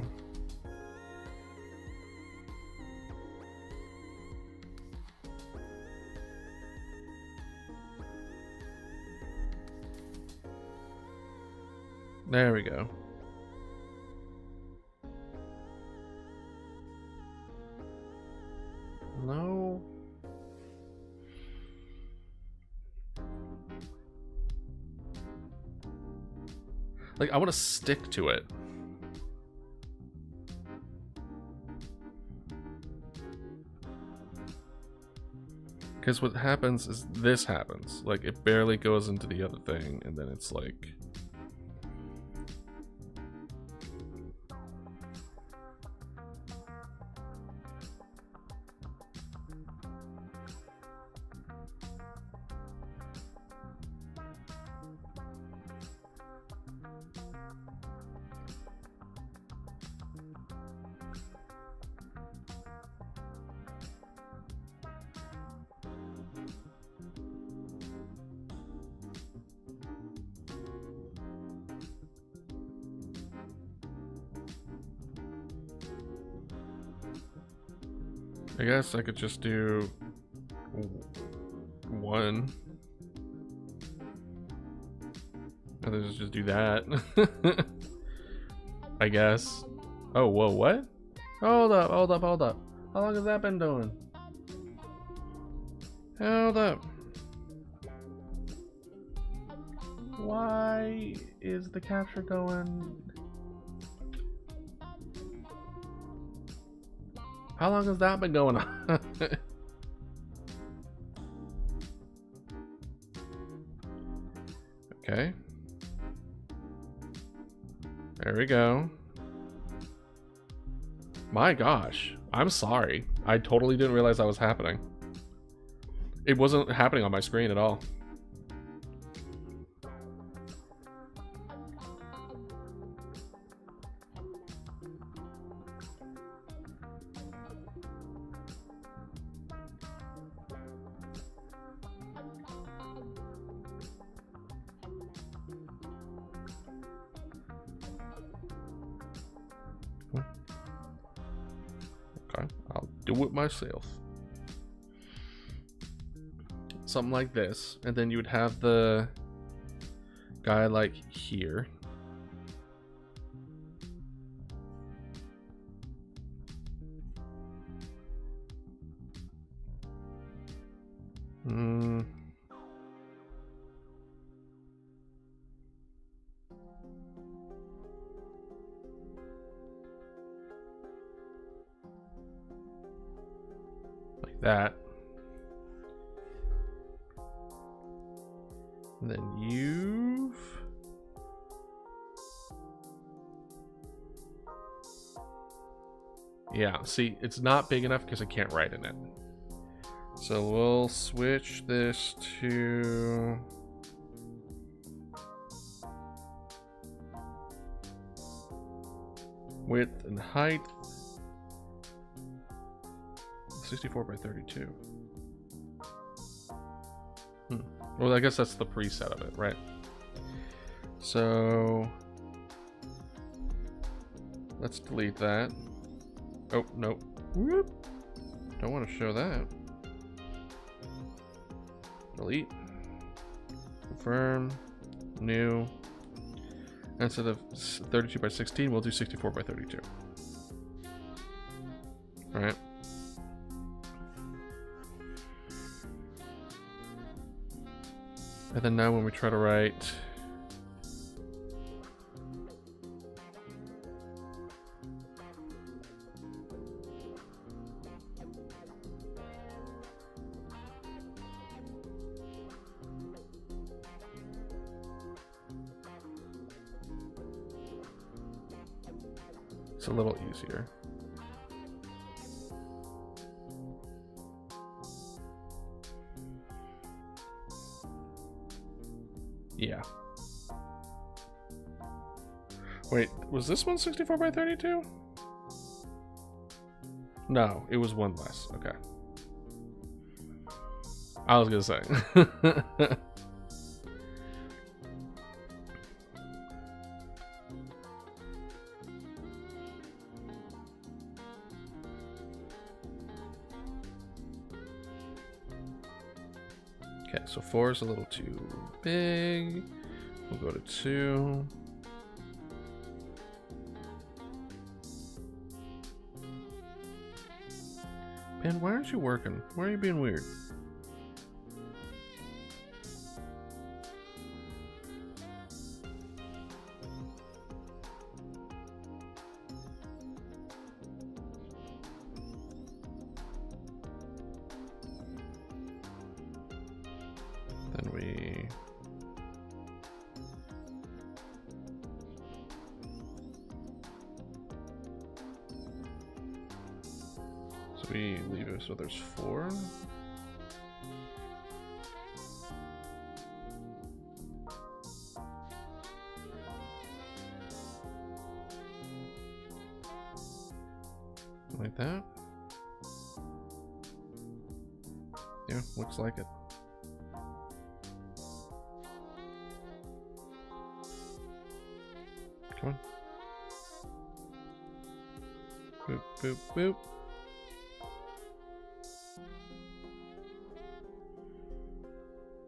There we go. No. Like, I want to stick to it. Because what happens is this happens. Like, it barely goes into the other thing, and then it's like... I guess I could just do one. And then just do that. I guess. Oh, whoa, what? Hold up, hold up, hold up. How long has that been doing? Hold up. Why is the capture going? How long has that been going on? Okay. There we go. My gosh. I'm sorry. I totally didn't realize that was happening. It wasn't happening on my screen at all. Okay, I'll do it myself. Something like this, and then you would have the guy like here. Like that. And then you've... Yeah, see, it's not big enough because I can't write in it. So we'll switch this to... width and height. 64 by 32. Well, I guess that's the preset of it, right? So let's delete that. Oh, no. Whoop. Don't want to show that. Delete. Confirm. New. Instead of 32 by 16, we'll do 64 by 32. All right. And then now when we try to write it's a little easier. Yeah. Wait, was this one 64 by 32? No, it was one less. Okay. I was gonna say. Okay, so 4 is a little too big. We'll go to 2. Man, why aren't you working? Why are you being weird? Then we... So we leave it so there's 4. Like that. Yeah, looks like it. Come on. Boop, boop, boop.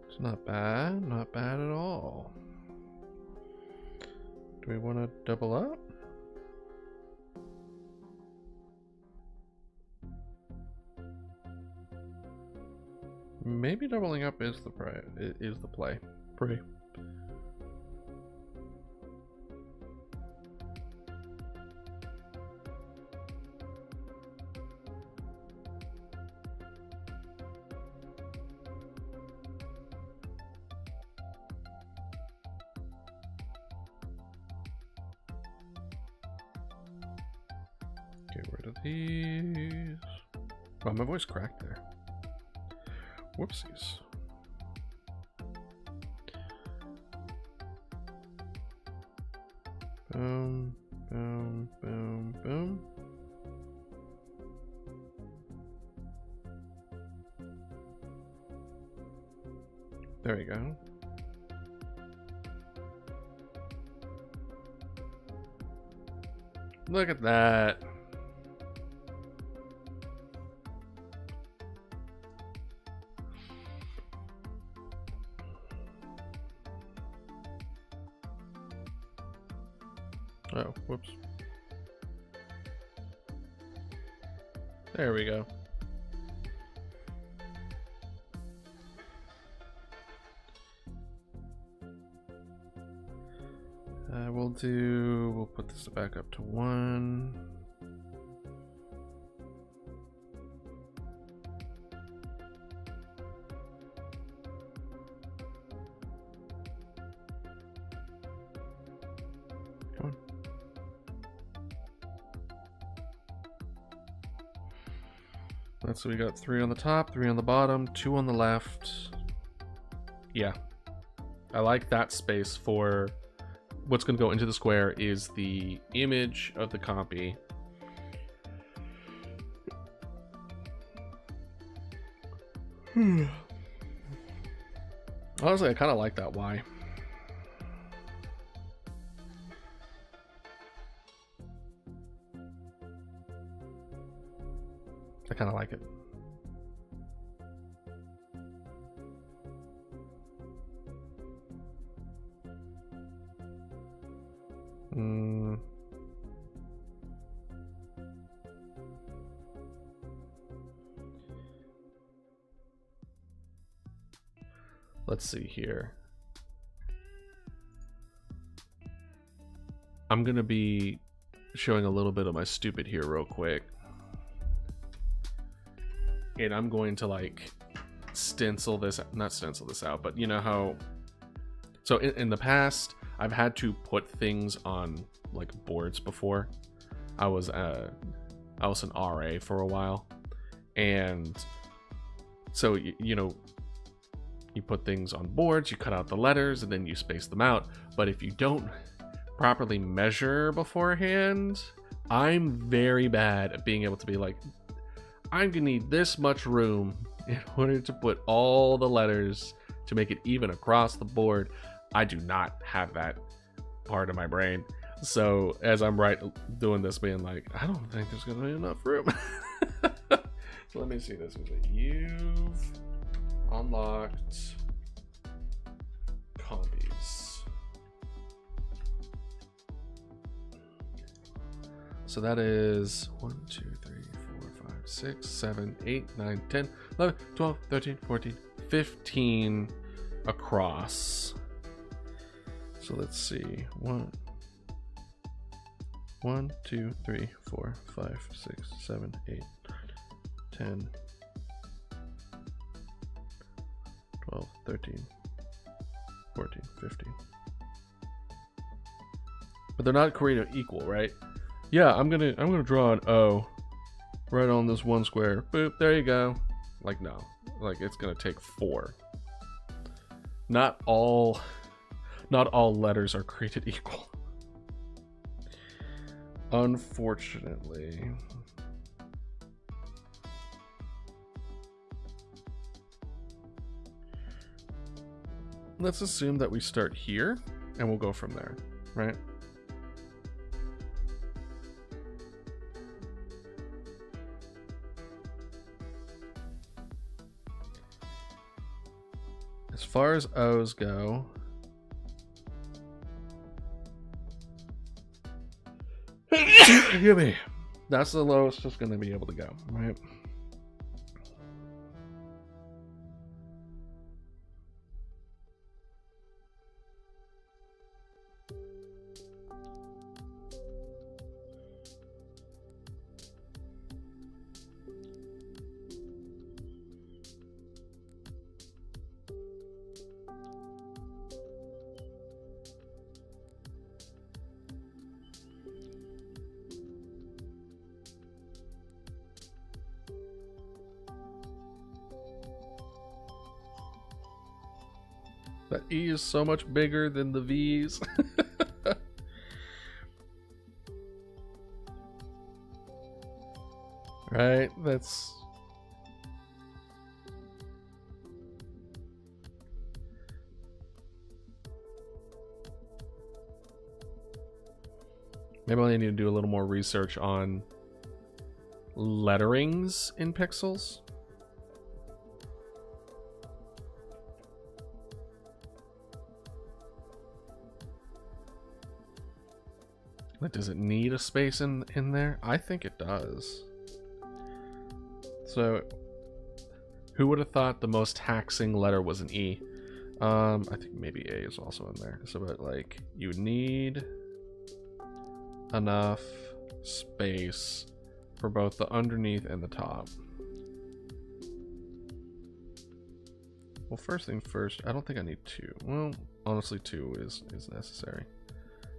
It's not bad, not bad at all. Do we want to double up? Maybe doubling up is the play. Pray. Get rid of these. Wow, my voice cracked there. Whoopsies. Boom, boom, boom, boom. There we go. Look at that. Oh, whoops. There we go. We'll put this back up to 1. Come on. That's so we got 3 on the top, 3 on the bottom, 2 on the left. Yeah. I like that space for what's going to go into the square is the image of the Compy. Honestly, I kind of like that Y. I kind of like it. Let's see here. I'm gonna be showing a little bit of my stupid here real quick. And I'm going to like stencil this, not stencil this out, but you know how, so in the past, I've had to put things on like boards before. I was an RA for a while. And so, you know, you put things on boards, you cut out the letters, and then you space them out. But if you don't properly measure beforehand, I'm very bad at being able to be like, I'm gonna need this much room in order to put all the letters to make it even across the board. I do not have that part of my brain. So as I'm doing this, being like, I don't think there's gonna be enough room. So let me see this. You've unlocked Compys. So that is 1, 2, 3, 4, 5, 6, 7, 8, 9, 10, 11, 12, 13, 14, 15 across. So let's see. 1, 2, 3, 4, 5, 6, 7, 8, 10, 12, 13, 14, 15. But they're not creating equal, right? Yeah, I'm gonna draw an O right on this one square. Boop, there you go. Like, no. Like, it's gonna take 4. Not all letters are created equal. Unfortunately. Let's assume that we start here and we'll go from there, right? As far as O's go, give me. That's the lowest it's going to be able to go, right? That E is so much bigger than the V's. Right? That's... Maybe I need to do a little more research on letterings in pixels. Like, does it need a space in there? I think it does. So, who would have thought the most taxing letter was an E? I think maybe A is also in there. So, but like, you need enough space for both the underneath and the top. Well, first thing first, I don't think I need 2. Well, honestly, 2 is necessary.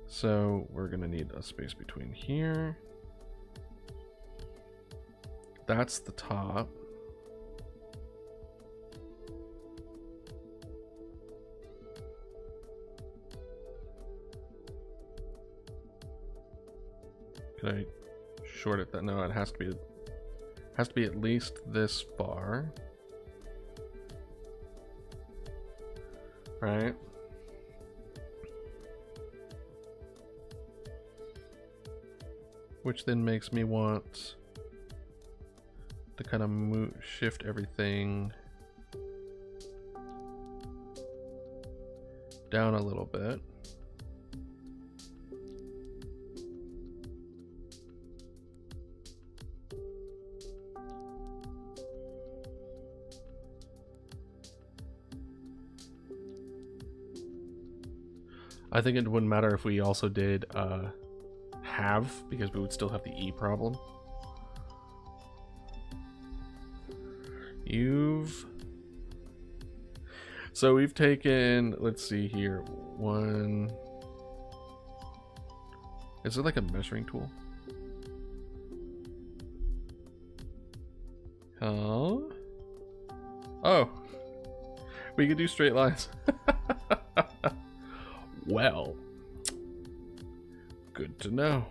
So we're gonna need a space between here. That's the top. Could I short it? That no, it has to be at least this far, right? Which then makes me want to kind of shift everything down a little bit. I think it wouldn't matter if we also did have, because we would still have the E problem. So we've taken, let's see here, one. Is it like a measuring tool? Huh? Oh, we could do straight lines. Well, good to know.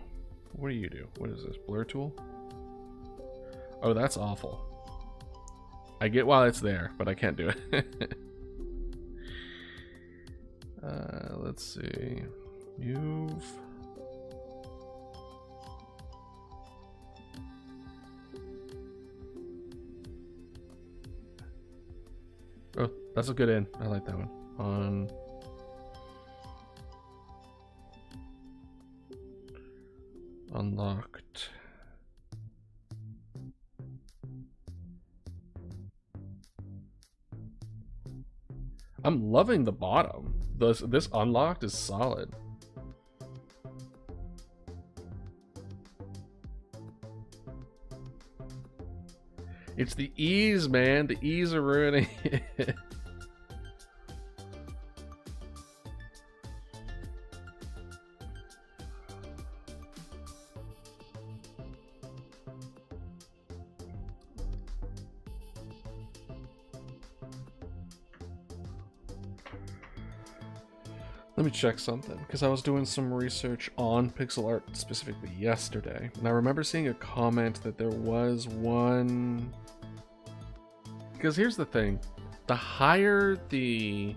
What do you do? What is this, blur tool? Oh, that's awful. I get why it's there, but I can't do it. Let's see. Oh, that's a good end. I like that one. Unlocked. I'm loving the bottom. This unlocked is solid. It's the ease, man. The ease are ruining it. Let me check something, because I was doing some research on pixel art specifically yesterday, and I remember seeing a comment that there was one... Because here's the thing, the higher the...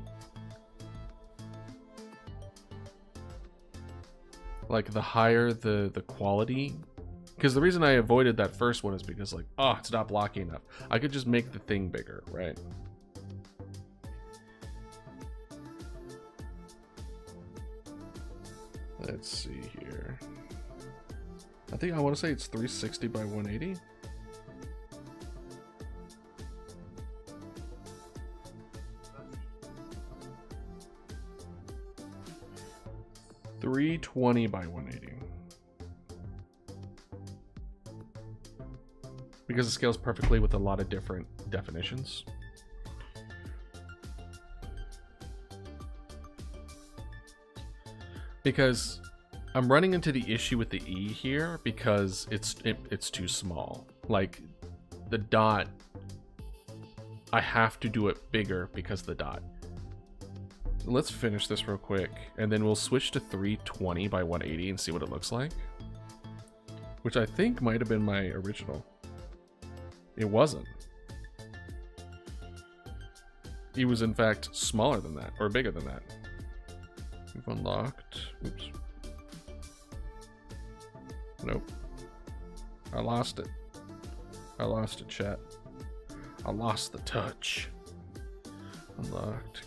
Like, the higher the quality... Because the reason I avoided that first one is because, like, oh, it's not blocky enough. I could just make the thing bigger, right? Let's see here. I think I want to say it's 360 by 180. $320 by 180. Because it scales perfectly with a lot of different definitions. Because I'm running into the issue with the E here because it's too small. Like the dot, I have to do it bigger because of the dot. So let's finish this real quick and then we'll switch to 320 by 180 and see what it looks like. Which I think might have been my original. It wasn't. It was in fact smaller than that, or bigger than that. We've unlocked. Oops. Nope. I lost it. I lost it, chat. I lost the touch. Unlocked.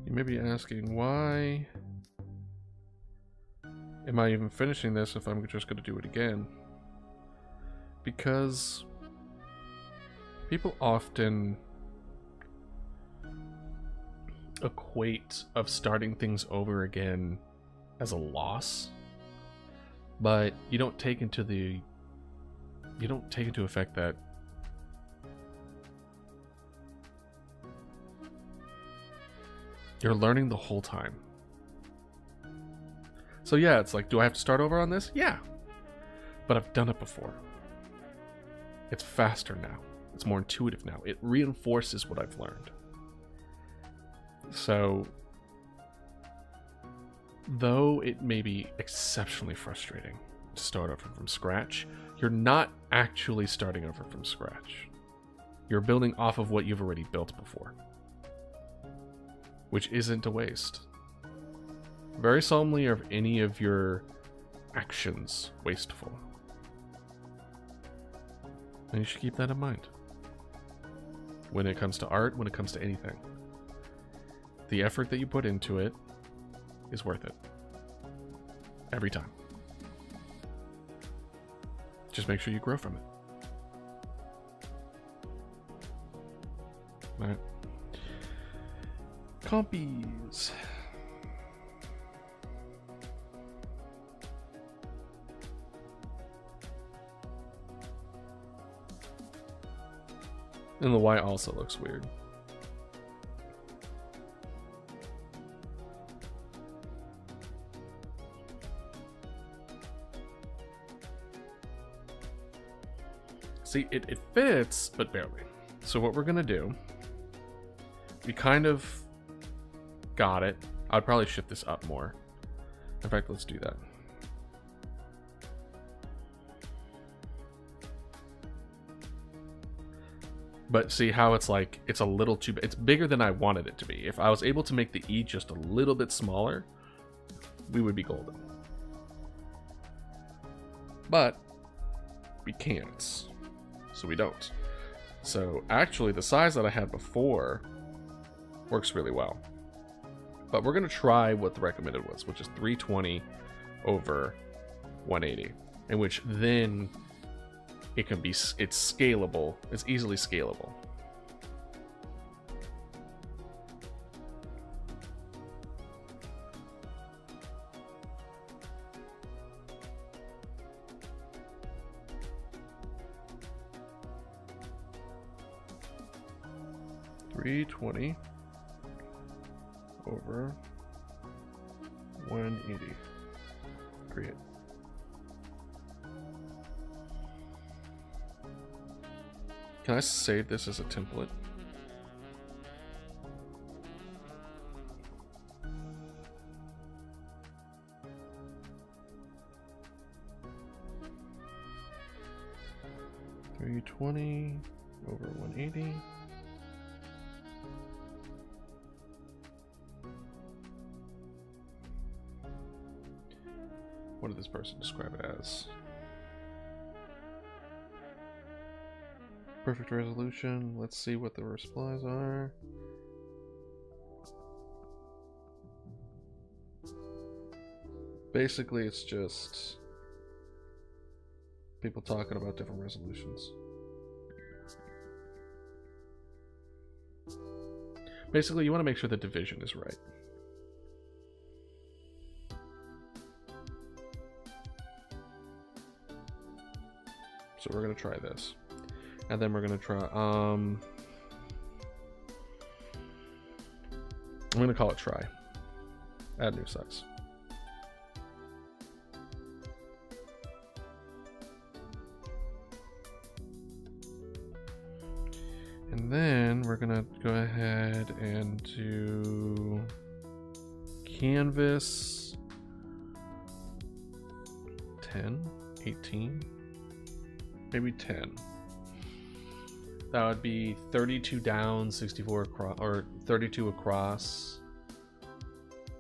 You may be asking, why am I even finishing this if I'm just going to do it again? Because people often equate of starting things over again as a loss, but you don't take into effect that you're learning the whole time. So yeah, it's like, do I have to start over on this? Yeah. But I've done it before. It's faster now. It's more intuitive now. It reinforces what I've learned. So, though it may be exceptionally frustrating to start over from scratch, you're not actually starting over from scratch. You're building off of what you've already built before. Which isn't a waste. Very seldomly are any of your actions wasteful. And you should keep that in mind. When it comes to art, when it comes to anything. The effort that you put into it is worth it. Every time. Just make sure you grow from it. Alright. Compys. And the Y also looks weird. See, it fits, but barely. So what we're gonna do, we kind of got it. I'd probably shift this up more. In fact, let's do that. But see how it's like, it's a little too big. It's bigger than I wanted it to be. If I was able to make the E just a little bit smaller, we would be golden. But we can't. So we don't. So actually the size that I had before Works really well. But we're going to try what the recommended was, which is 320 over 180, in which then it's scalable. It's easily scalable. $320 over 180. Create. Can I save this as a template? $320 over 180. What did this person describe it as? Perfect resolution. Let's see what the replies are. Basically, it's just people talking about different resolutions. Basically, you want to make sure the division is right. So we're going to try this. And then we're going to try, I'm going to call it try. Add new size. And then we're going to go ahead and do canvas 10, 18. Maybe 10. That would be 32 down, 64 across, or 32 across,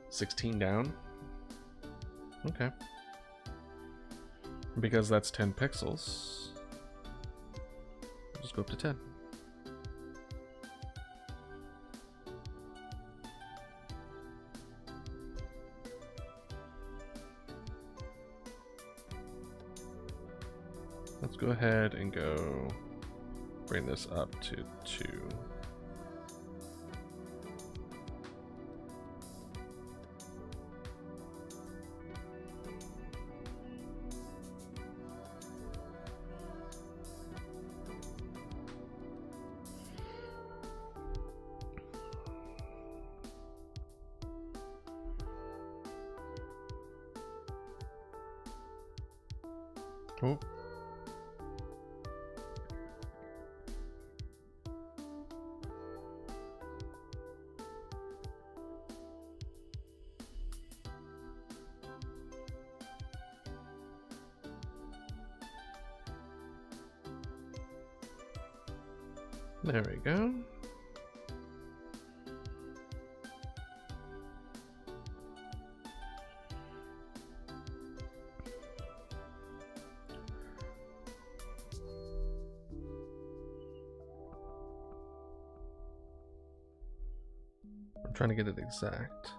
16 down. Okay. Because that's 10 pixels, we'll just go up to 10. Let's go ahead and go bring this up to 2. Oh. There we go. I'm trying to get it exact.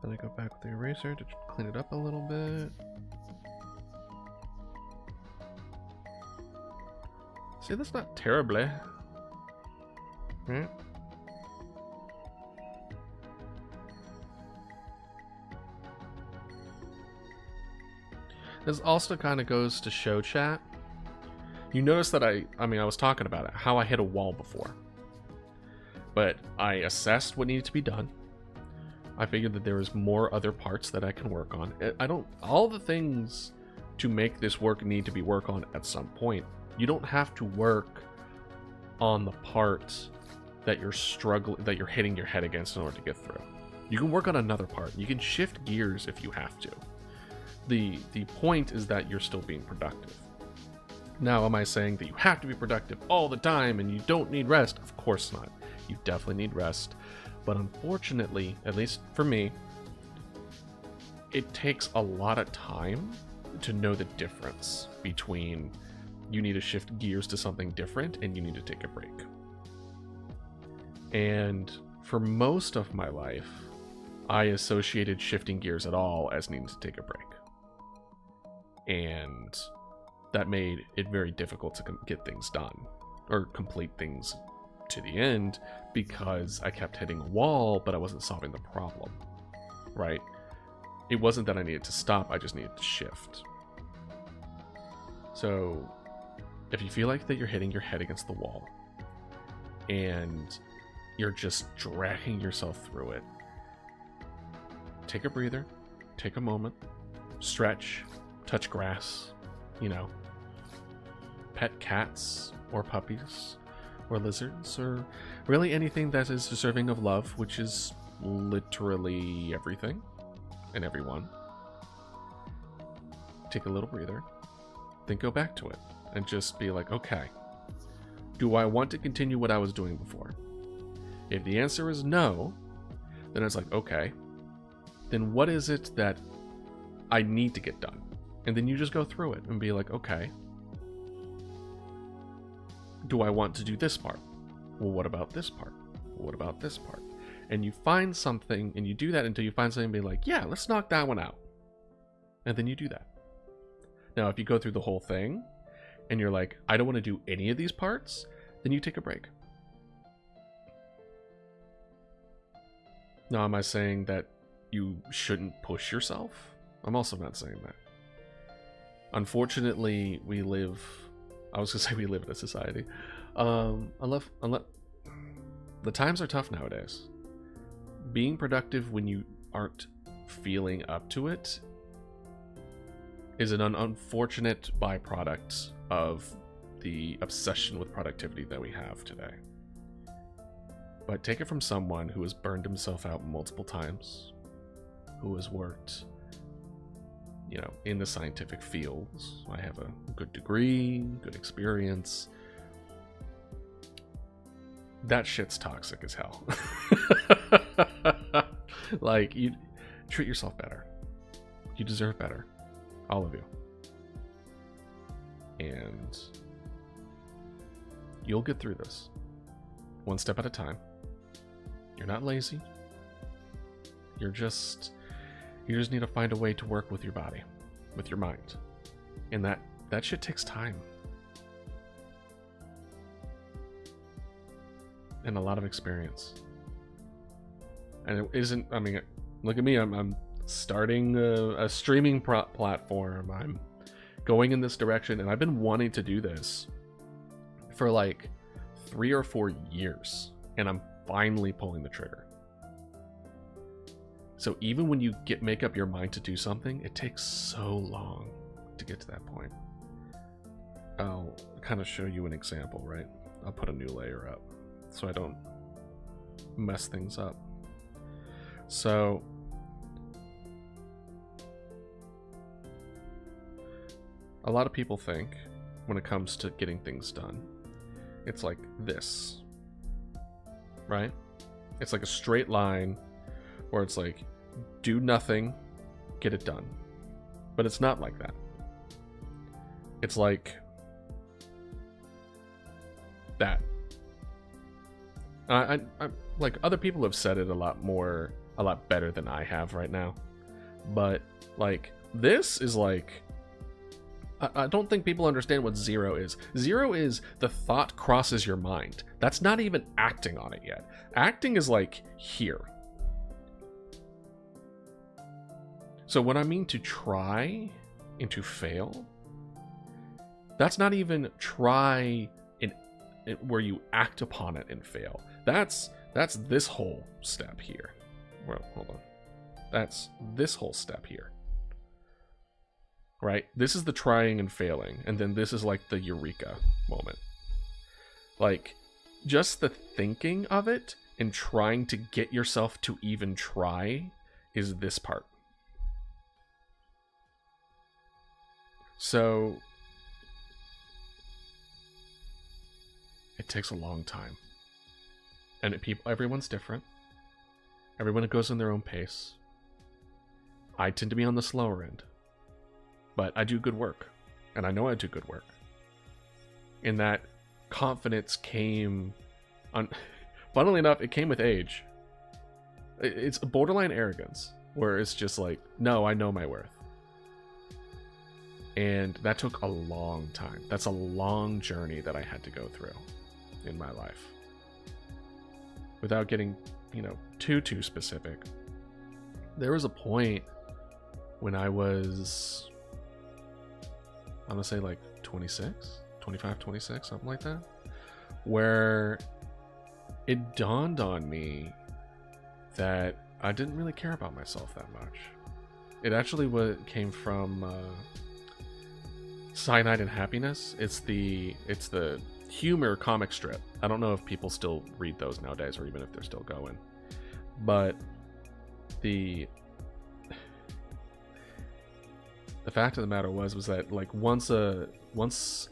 Then I go back with the eraser to clean it up a little bit. See, that's not terribly. Right? This also kind of goes to show chat. You notice that I was talking about it, how I hit a wall before. But I assessed what needed to be done. I figured that there was more other parts that I can work on. All the things to make this work need to be worked on at some point. You don't have to work on the part that you're hitting your head against in order to get through. You can work on another part. You can shift gears if you have to. The point is that you're still being productive. Now, am I saying that you have to be productive all the time and you don't need rest? Of course not. You definitely need rest. But unfortunately, at least for me, it takes a lot of time to know the difference between you need to shift gears to something different and you need to take a break. And for most of my life, I associated shifting gears at all as needing to take a break. And that made it very difficult to get things done or complete things to the end because I kept hitting a wall, but I wasn't solving the problem, right? It wasn't that I needed to stop, I just needed to shift. So if you feel like that you're hitting your head against the wall and you're just dragging yourself through it, take a breather, take a moment, stretch, touch grass, you know, pet cats or puppies or lizards or really anything that is deserving of love, which is literally everything and everyone. Take a little breather, then go back to it and just be like, okay, do I want to continue what I was doing before? If the answer is no, then it's like, okay, then what is it that I need to get done? And then you just go through it and be like, okay, do I want to do this part? Well, what about this part? What about this part? And you find something, and you do that until you find something and be like, yeah, let's knock that one out. And then you do that. Now, if you go through the whole thing, and you're like, I don't want to do any of these parts, then you take a break. Now, am I saying that you shouldn't push yourself? I'm also not saying that. Unfortunately, we live... I was going to say we live in a society. Unless the times are tough nowadays. Being productive when you aren't feeling up to it is an unfortunate byproduct of the obsession with productivity that we have today. But take it from someone who has burned himself out multiple times, who has worked, you know, in the scientific fields. I have a good degree, good experience. That shit's toxic as hell. Like, you treat yourself better. You deserve better. All of you. And you'll get through this. One step at a time. You're not lazy. You just need to find a way to work with your body, with your mind. And that shit takes time. And a lot of experience. And it isn't, I mean, look at me, I'm starting a streaming platform. I'm going in this direction, and I've been wanting to do this for like 3 or 4 years, and I'm finally pulling the trigger. So even when you make up your mind to do something, it takes so long to get to that point. I'll kind of show you an example, right? I'll put a new layer up so I don't mess things up. So a lot of people think when it comes to getting things done, it's like this, right? It's like a straight line where it's like, do nothing, get it done. But it's not like that. It's like that. I like, other people have said it a lot better than I have right now. But like, this is like, I don't think people understand what 0 is. 0 is the thought crosses your mind. That's not even acting on it yet. Acting is like here. So when I mean to try and to fail, that's not even try in where you act upon it and fail. That's this whole step here. Well, hold on. That's this whole step here. Right? This is the trying and failing, and then this is like the eureka moment. Like, just the thinking of it and trying to get yourself to even try is this part. So it takes a long time, and everyone's different. Everyone goes in their own pace. I tend to be on the slower end, but I do good work, and I know I do good work. And that confidence came on, funnily enough, it came with age. It's borderline arrogance, where it's just like, no, I know my worth. And that took a long time. That's a long journey that I had to go through in my life. Without getting, too specific, there was a point when I was, I'm gonna say like 26, 25, 26, something like that, where it dawned on me that I didn't really care about myself that much. It actually came from Cyanide and Happiness. It's the humor comic strip. I don't know if people still read those nowadays, or even if they're still going. But the fact of the matter was that like once a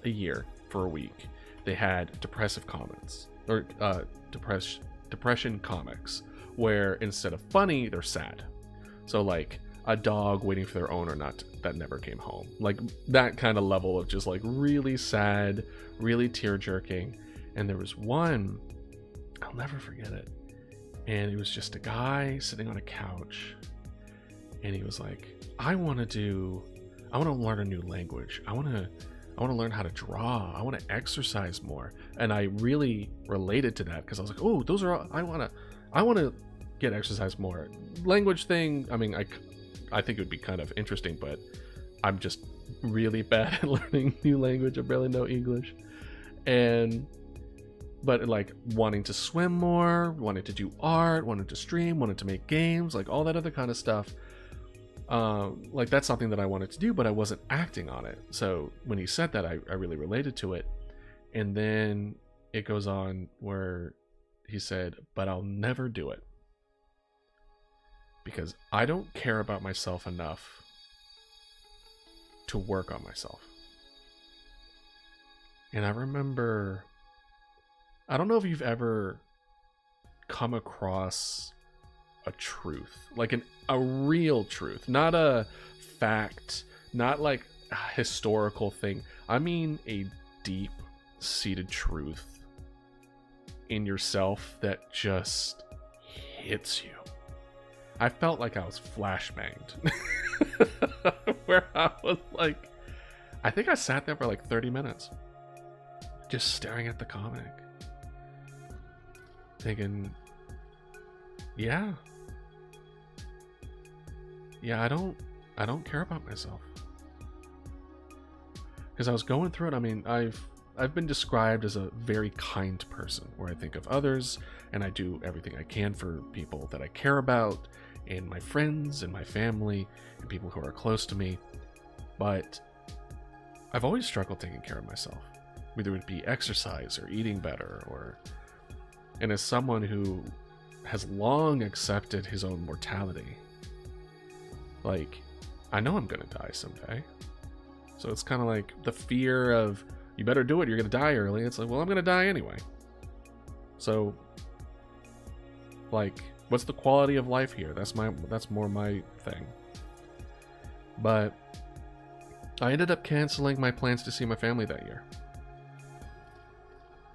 year for a week, they had depressive comments, or depression comics, where instead of funny, they're sad. So like a dog waiting for their owner that never came home, like that kind of level of just like really sad, really tear-jerking. And there was one, I'll never forget it, and it was just a guy sitting on a couch, and he was like, I want to learn a new language. I want to learn how to draw. I want to exercise more. And I really related to that, because I was like, oh, those are all, I want to get exercise more. Language thing, I mean, I think it would be kind of interesting, but I'm just really bad at learning new language. I barely know English. But like wanting to swim more, wanting to do art, wanting to stream, wanting to make games, like all that other kind of stuff. Like that's something that I wanted to do, but I wasn't acting on it. So when he said that, I really related to it. And then it goes on where he said, but I'll never do it, because I don't care about myself enough to work on myself. And I remember, I don't know if you've ever come across a truth, like a real truth, not a fact, not like a historical thing. I mean a deep-seated truth in yourself that just hits you. I felt like I was flashbanged. Where I was like, I think I sat there for like 30 minutes just staring at the comic, thinking, yeah, I don't care about myself. Because I was going through it. I mean, I've been described as a very kind person, where I think of others and I do everything I can for people that I care about, and my friends and my family and people who are close to me. But I've always struggled taking care of myself, whether it be exercise or eating better, and as someone who has long accepted his own mortality, like, I know I'm gonna die someday. So it's kind of like the fear of, you better do it, you're gonna die early. It's like, well, I'm gonna die anyway. So, like, what's the quality of life here? That's more my thing. But I ended up canceling my plans to see my family that year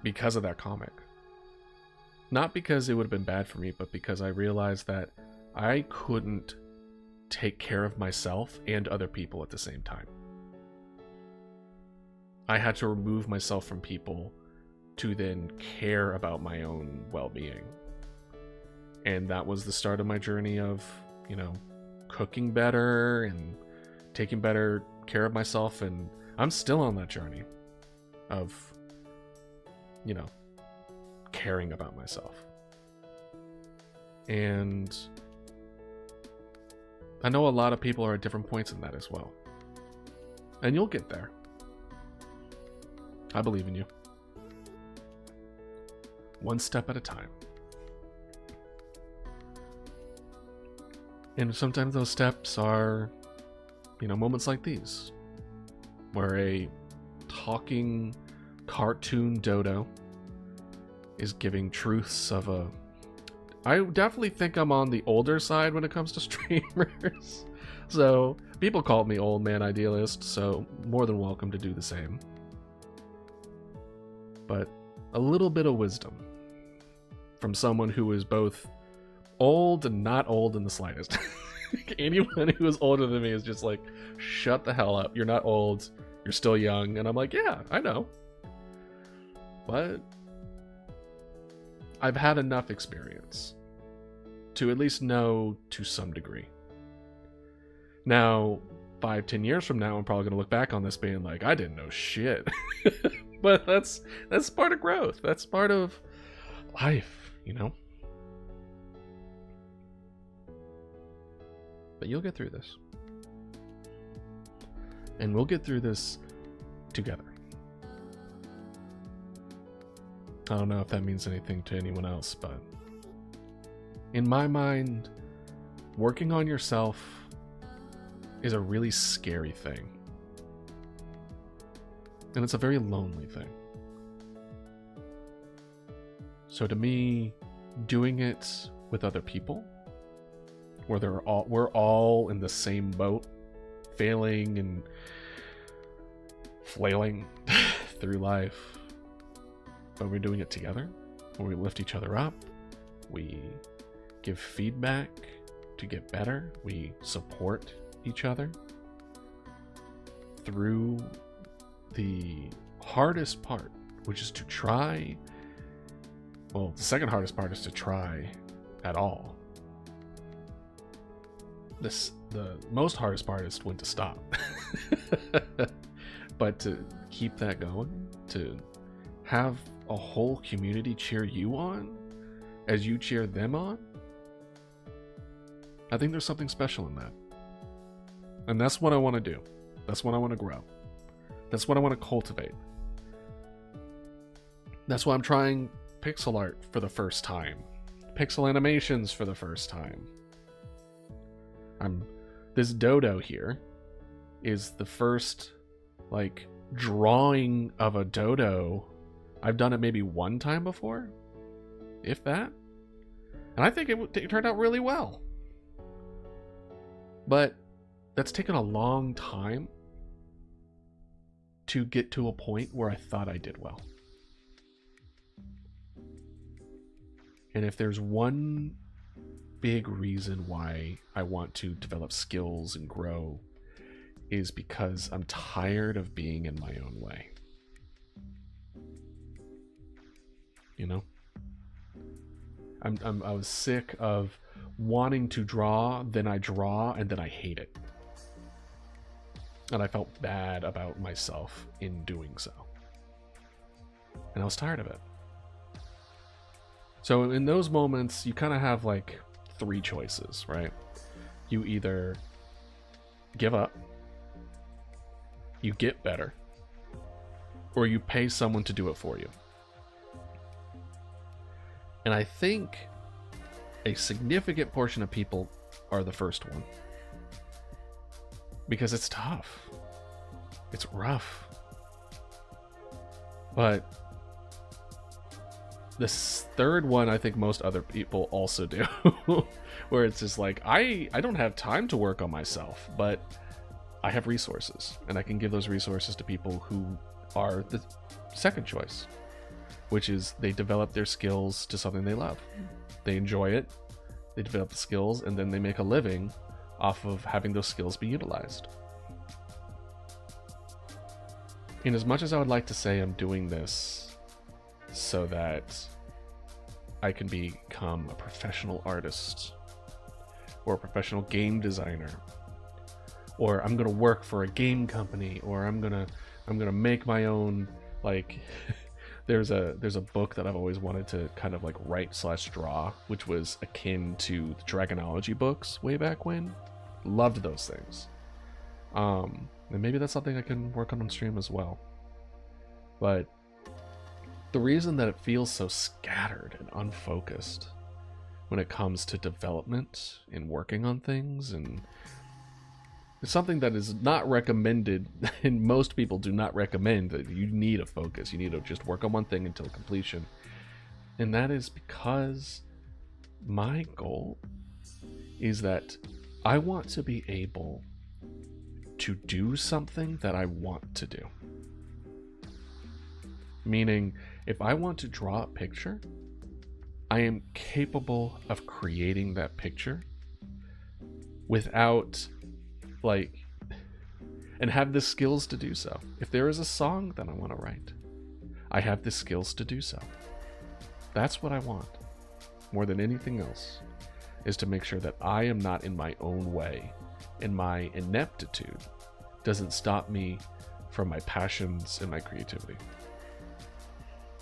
because of that comic. Not because it would have been bad for me, but because I realized that I couldn't take care of myself and other people at the same time. I had to remove myself from people to then care about my own well-being. And that was the start of my journey of, cooking better and taking better care of myself. And I'm still on that journey of, caring about myself. And I know a lot of people are at different points in that as well. And you'll get there. I believe in you. One step at a time. And sometimes those steps are, moments like these, where a talking cartoon Dodo is giving truths of I definitely think I'm on the older side when it comes to streamers. So people call me old man idealist, so more than welcome to do the same. but a little bit of wisdom from someone who is both old and not old in the slightest. Anyone who is older than me is just like, shut the hell up. You're not old. You're still young. And I'm like, yeah, I know. But I've had enough experience to at least know to some degree. Now, 5-10 years from now, I'm probably going to look back on this being like, I didn't know shit. But that's part of growth. That's part of life, you know? But you'll get through this. And we'll get through this together. I don't know if that means anything to anyone else, but in my mind, working on yourself is a really scary thing. And it's a very lonely thing. So to me, doing it with other people, where we're all in the same boat, failing and flailing through life, but we're doing it together, where we lift each other up, we give feedback to get better, we support each other through the hardest part, which is to try. Well, the second hardest part is to try at all. The most hardest part is when to stop. But to keep that going, to have a whole community cheer you on as you cheer them on, I think there's something special in that. And that's what I want to do. That's what I want to grow. That's what I want to cultivate. That's why I'm trying pixel art for the first time. Pixel animations for the first time. This Dodo here is the first, like, drawing of a Dodo. I've done it maybe one time before, if that. And I think it turned out really well. But that's taken a long time to get to a point where I thought I did well. And if there's one big reason why I want to develop skills and grow, is because I'm tired of being in my own way. You know? I was sick of wanting to draw, then I draw, and then I hate it. And I felt bad about myself in doing so. And I was tired of it. So in those moments, you kind of have like 3 choices, right? You either give up, you get better, or you pay someone to do it for you. And I think a significant portion of people are the first one. Because it's tough. It's rough. But this third one, I think most other people also do. Where it's just like, I don't have time to work on myself, but I have resources. And I can give those resources to people who are the second choice. Which is they develop their skills to something they love. They enjoy it. They develop the skills, and then they make a living off of having those skills be utilized. And as much as I would like to say I'm doing this so that I can become a professional artist or a professional game designer, or I'm gonna work for a game company, or I'm gonna make my own, like there's a book that I've always wanted to kind of like write/draw, which was akin to the Dragonology books way back when. Loved those things. And maybe that's something I can work on stream as well. But the reason that it feels so scattered and unfocused when it comes to development and working on things, and it's something that is not recommended, and most people do not recommend, that you need a focus. You need to just work on one thing until completion. And that is because my goal is that I want to be able to do something that I want to do. Meaning, If I want to draw a picture, I am capable of creating that picture without, like, and have the skills to do so. If there is a song that I want to write, I have the skills to do so. That's what I want, more than anything else, is to make sure that I am not in my own way, and my ineptitude doesn't stop me from my passions and my creativity.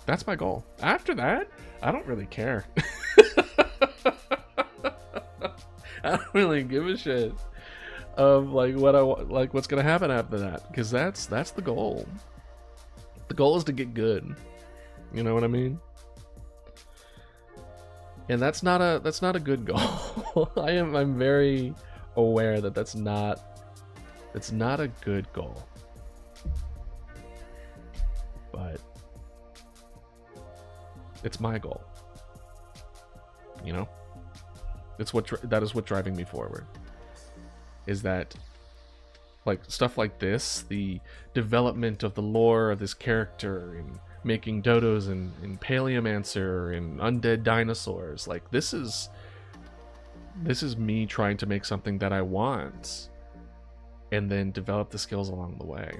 That's my goal. After that, I don't really care. I don't really give a shit of like what I want, like what's gonna happen after that, because that's the goal. The goal is to get good. You know what I mean? And that's not a good goal. I'm very aware that that's not a good goal. But it's my goal. You know? That is what driving me forward. Is that, like, stuff like this, the development of the lore of this character, and making Dodos and Paleomancer and undead dinosaurs, like, this is me trying to make something that I want, and then develop the skills along the way.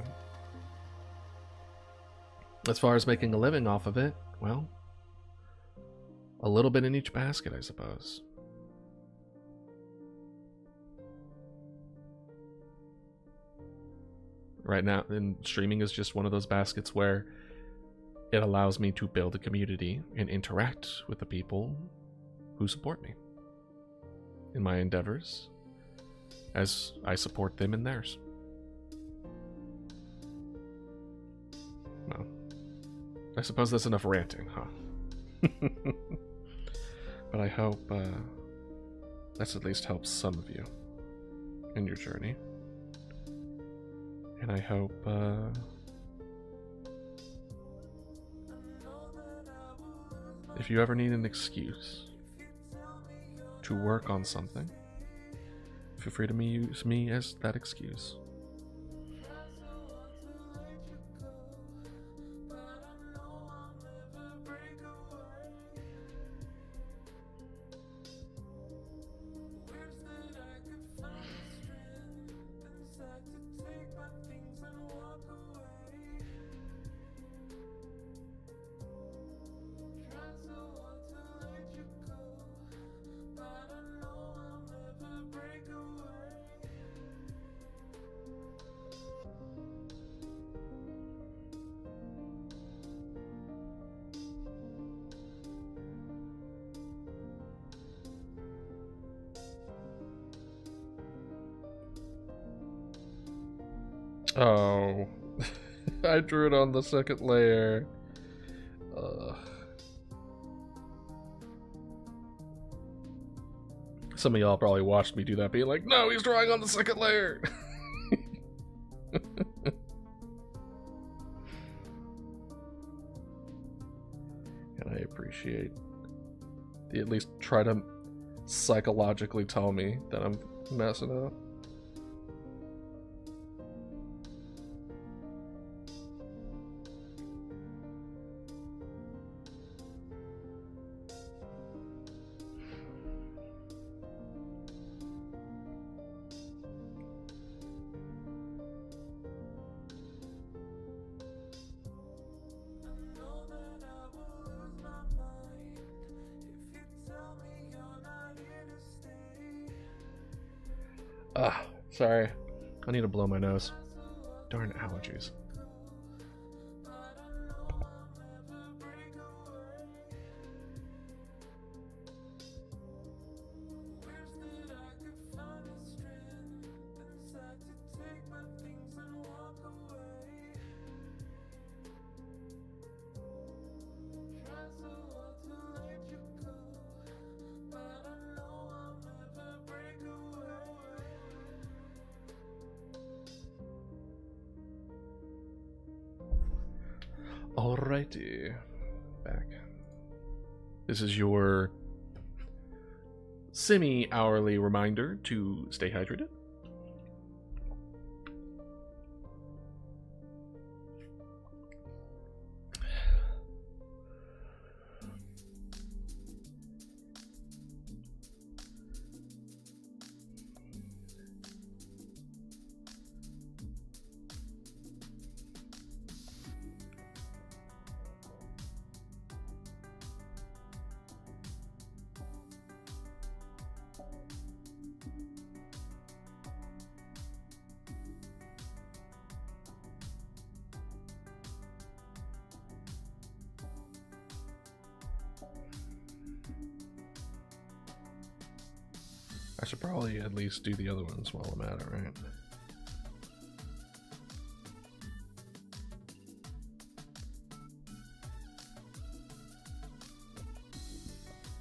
As far as making a living off of it, well, a little bit in each basket, I suppose. Right now, and streaming is just one of those baskets where it allows me to build a community and interact with the people who support me in my endeavors as I support them in theirs. Well, I suppose that's enough ranting, huh? But I hope that's at least helps some of you in your journey. And I hope if you ever need an excuse to work on something, feel free to use me as that excuse. Oh, I drew it on the second layer. Some of y'all probably watched me do that, being like, no, he's drawing on the second layer. And I appreciate you at least try to psychologically tell me that I'm messing up. Sorry. I need to blow my nose. Darn allergies. Alrighty, back. This is your semi-hourly reminder to stay hydrated. I should probably at least do the other ones while I'm at it, right?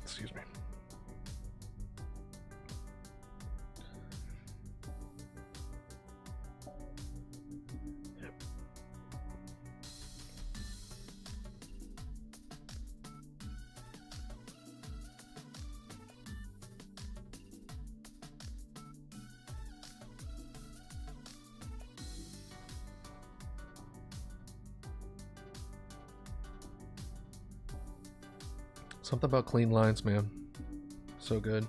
Excuse me. Yep. Something about clean lines, man. So good.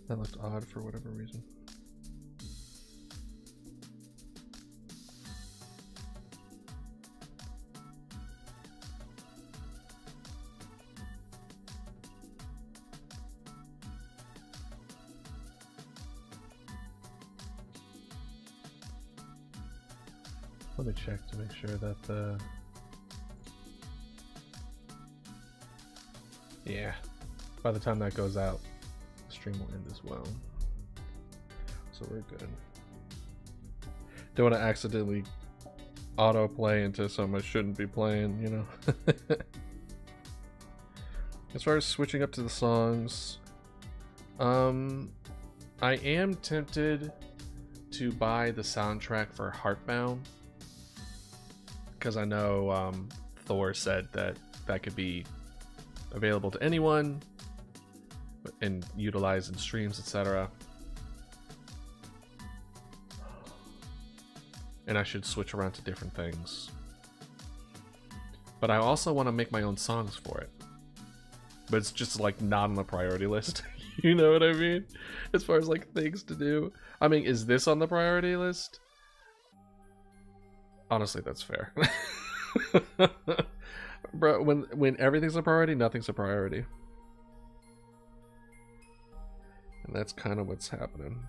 That looked odd for whatever reason. Let me check to make sure that the... Yeah, by the time that goes out, the stream will end as well. So we're good. Don't want to accidentally autoplay into something I shouldn't be playing, you know? As far as switching up to the songs, I am tempted to buy the soundtrack for Heartbound, because I know Thor said that that could be available to anyone and utilized in streams, etc. And I should switch around to different things. But I also want to make my own songs for it. But it's just like not on the priority list. You know what I mean? As far as like things to do. I mean, is this on the priority list? Honestly, that's fair. Bro, when everything's a priority, nothing's a priority. And that's kind of what's happening.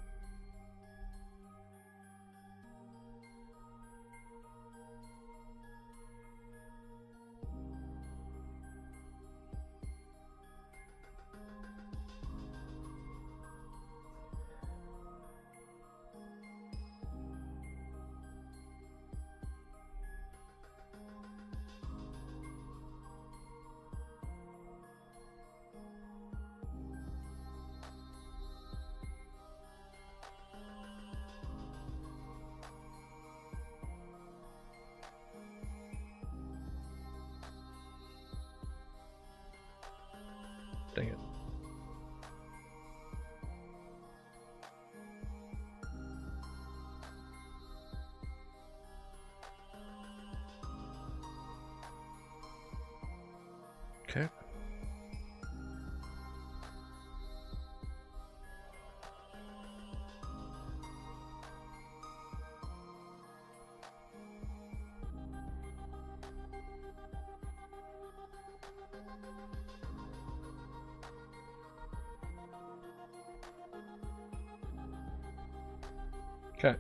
Dang it. Okay. Okay.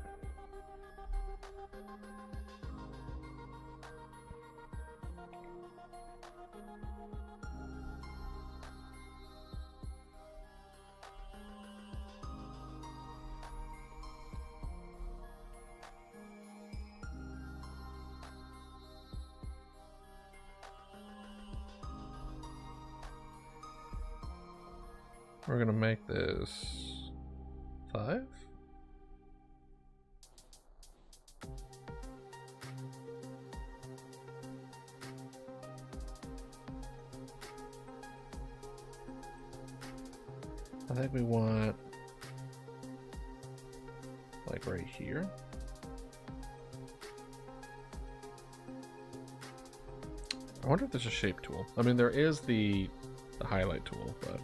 We're gonna make this 5. I think we want like right here. I wonder if there's a shape tool. I mean, there is the highlight tool, but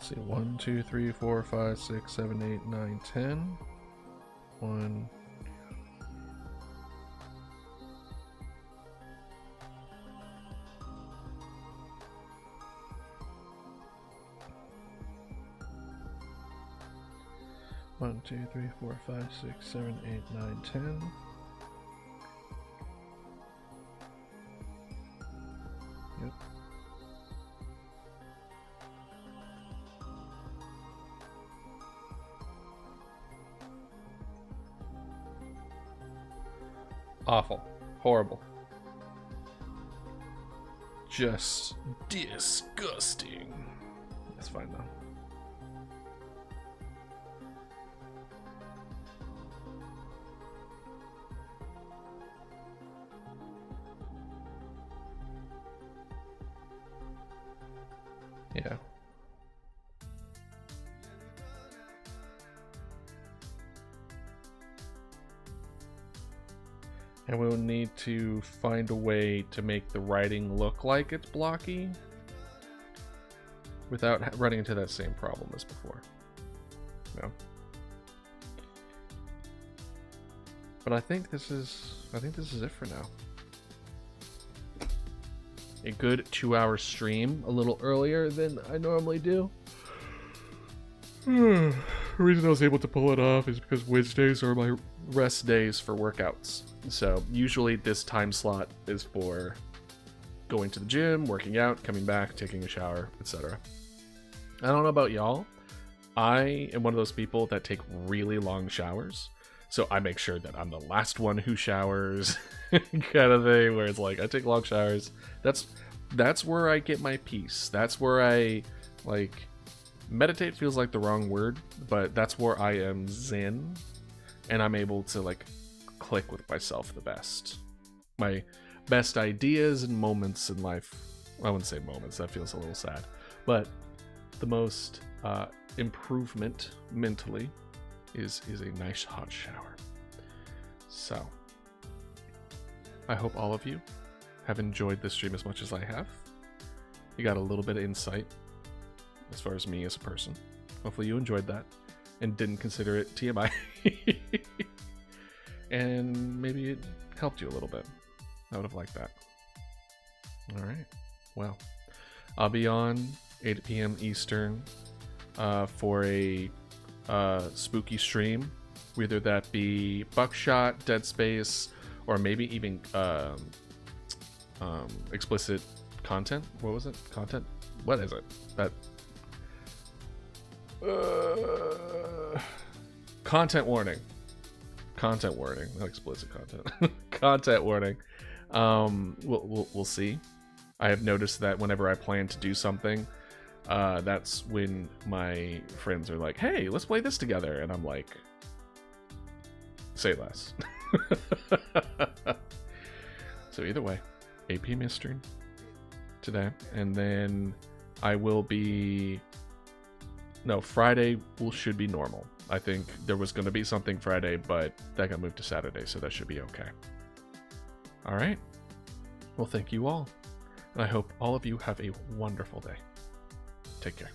Let's see, 1, 2, 3, 4, 5, 6, 7, 8, 9, 10. 1. One, 2, 3, 4, 5, 6, 7, 8, 9, 10. Yep. Awful. Horrible. Just disgusting. That's fine though. Yeah. And we'll need to find a way to make the writing look like it's blocky without running into that same problem as before. No. But I think this is it for now. A good 2-hour stream, a little earlier than I normally do. The reason I was able to pull it off is because Wednesdays are my rest days for workouts. So usually this time slot is for going to the gym, working out, coming back, taking a shower, etc. I don't know about y'all. I am one of those people that take really long showers. So I make sure that I'm the last one who showers, kind of thing, where it's like I take long showers. That's where I get my peace. That's where I, like, meditate feels like the wrong word, but that's where I am zen, and I'm able to, like, click with myself the best. My best ideas and moments in life, I wouldn't say moments, that feels a little sad, but the most improvement mentally is a nice hot shower. So I hope all of you have enjoyed this stream as much as I have. You got a little bit of insight as far as me as a person. Hopefully you enjoyed that and didn't consider it TMI. And maybe it helped you a little bit. I would have liked that. All right. Well, I'll be on 8 p.m. Eastern for a spooky stream, whether that be Buckshot, Dead Space, or maybe even explicit content. What was it? Content? What is it? That content warning. Content warning, not explicit content. Content warning. We'll see. I have noticed that whenever I plan to do something, that's when my friends are like, hey, let's play this together. And I'm like, say less. So either way, 8 p.m. Eastern today. And then I will be... No, Friday should be normal. I think there was going to be something Friday, but that got moved to Saturday, so that should be okay. All right. Well, thank you all. And I hope all of you have a wonderful day. Take care.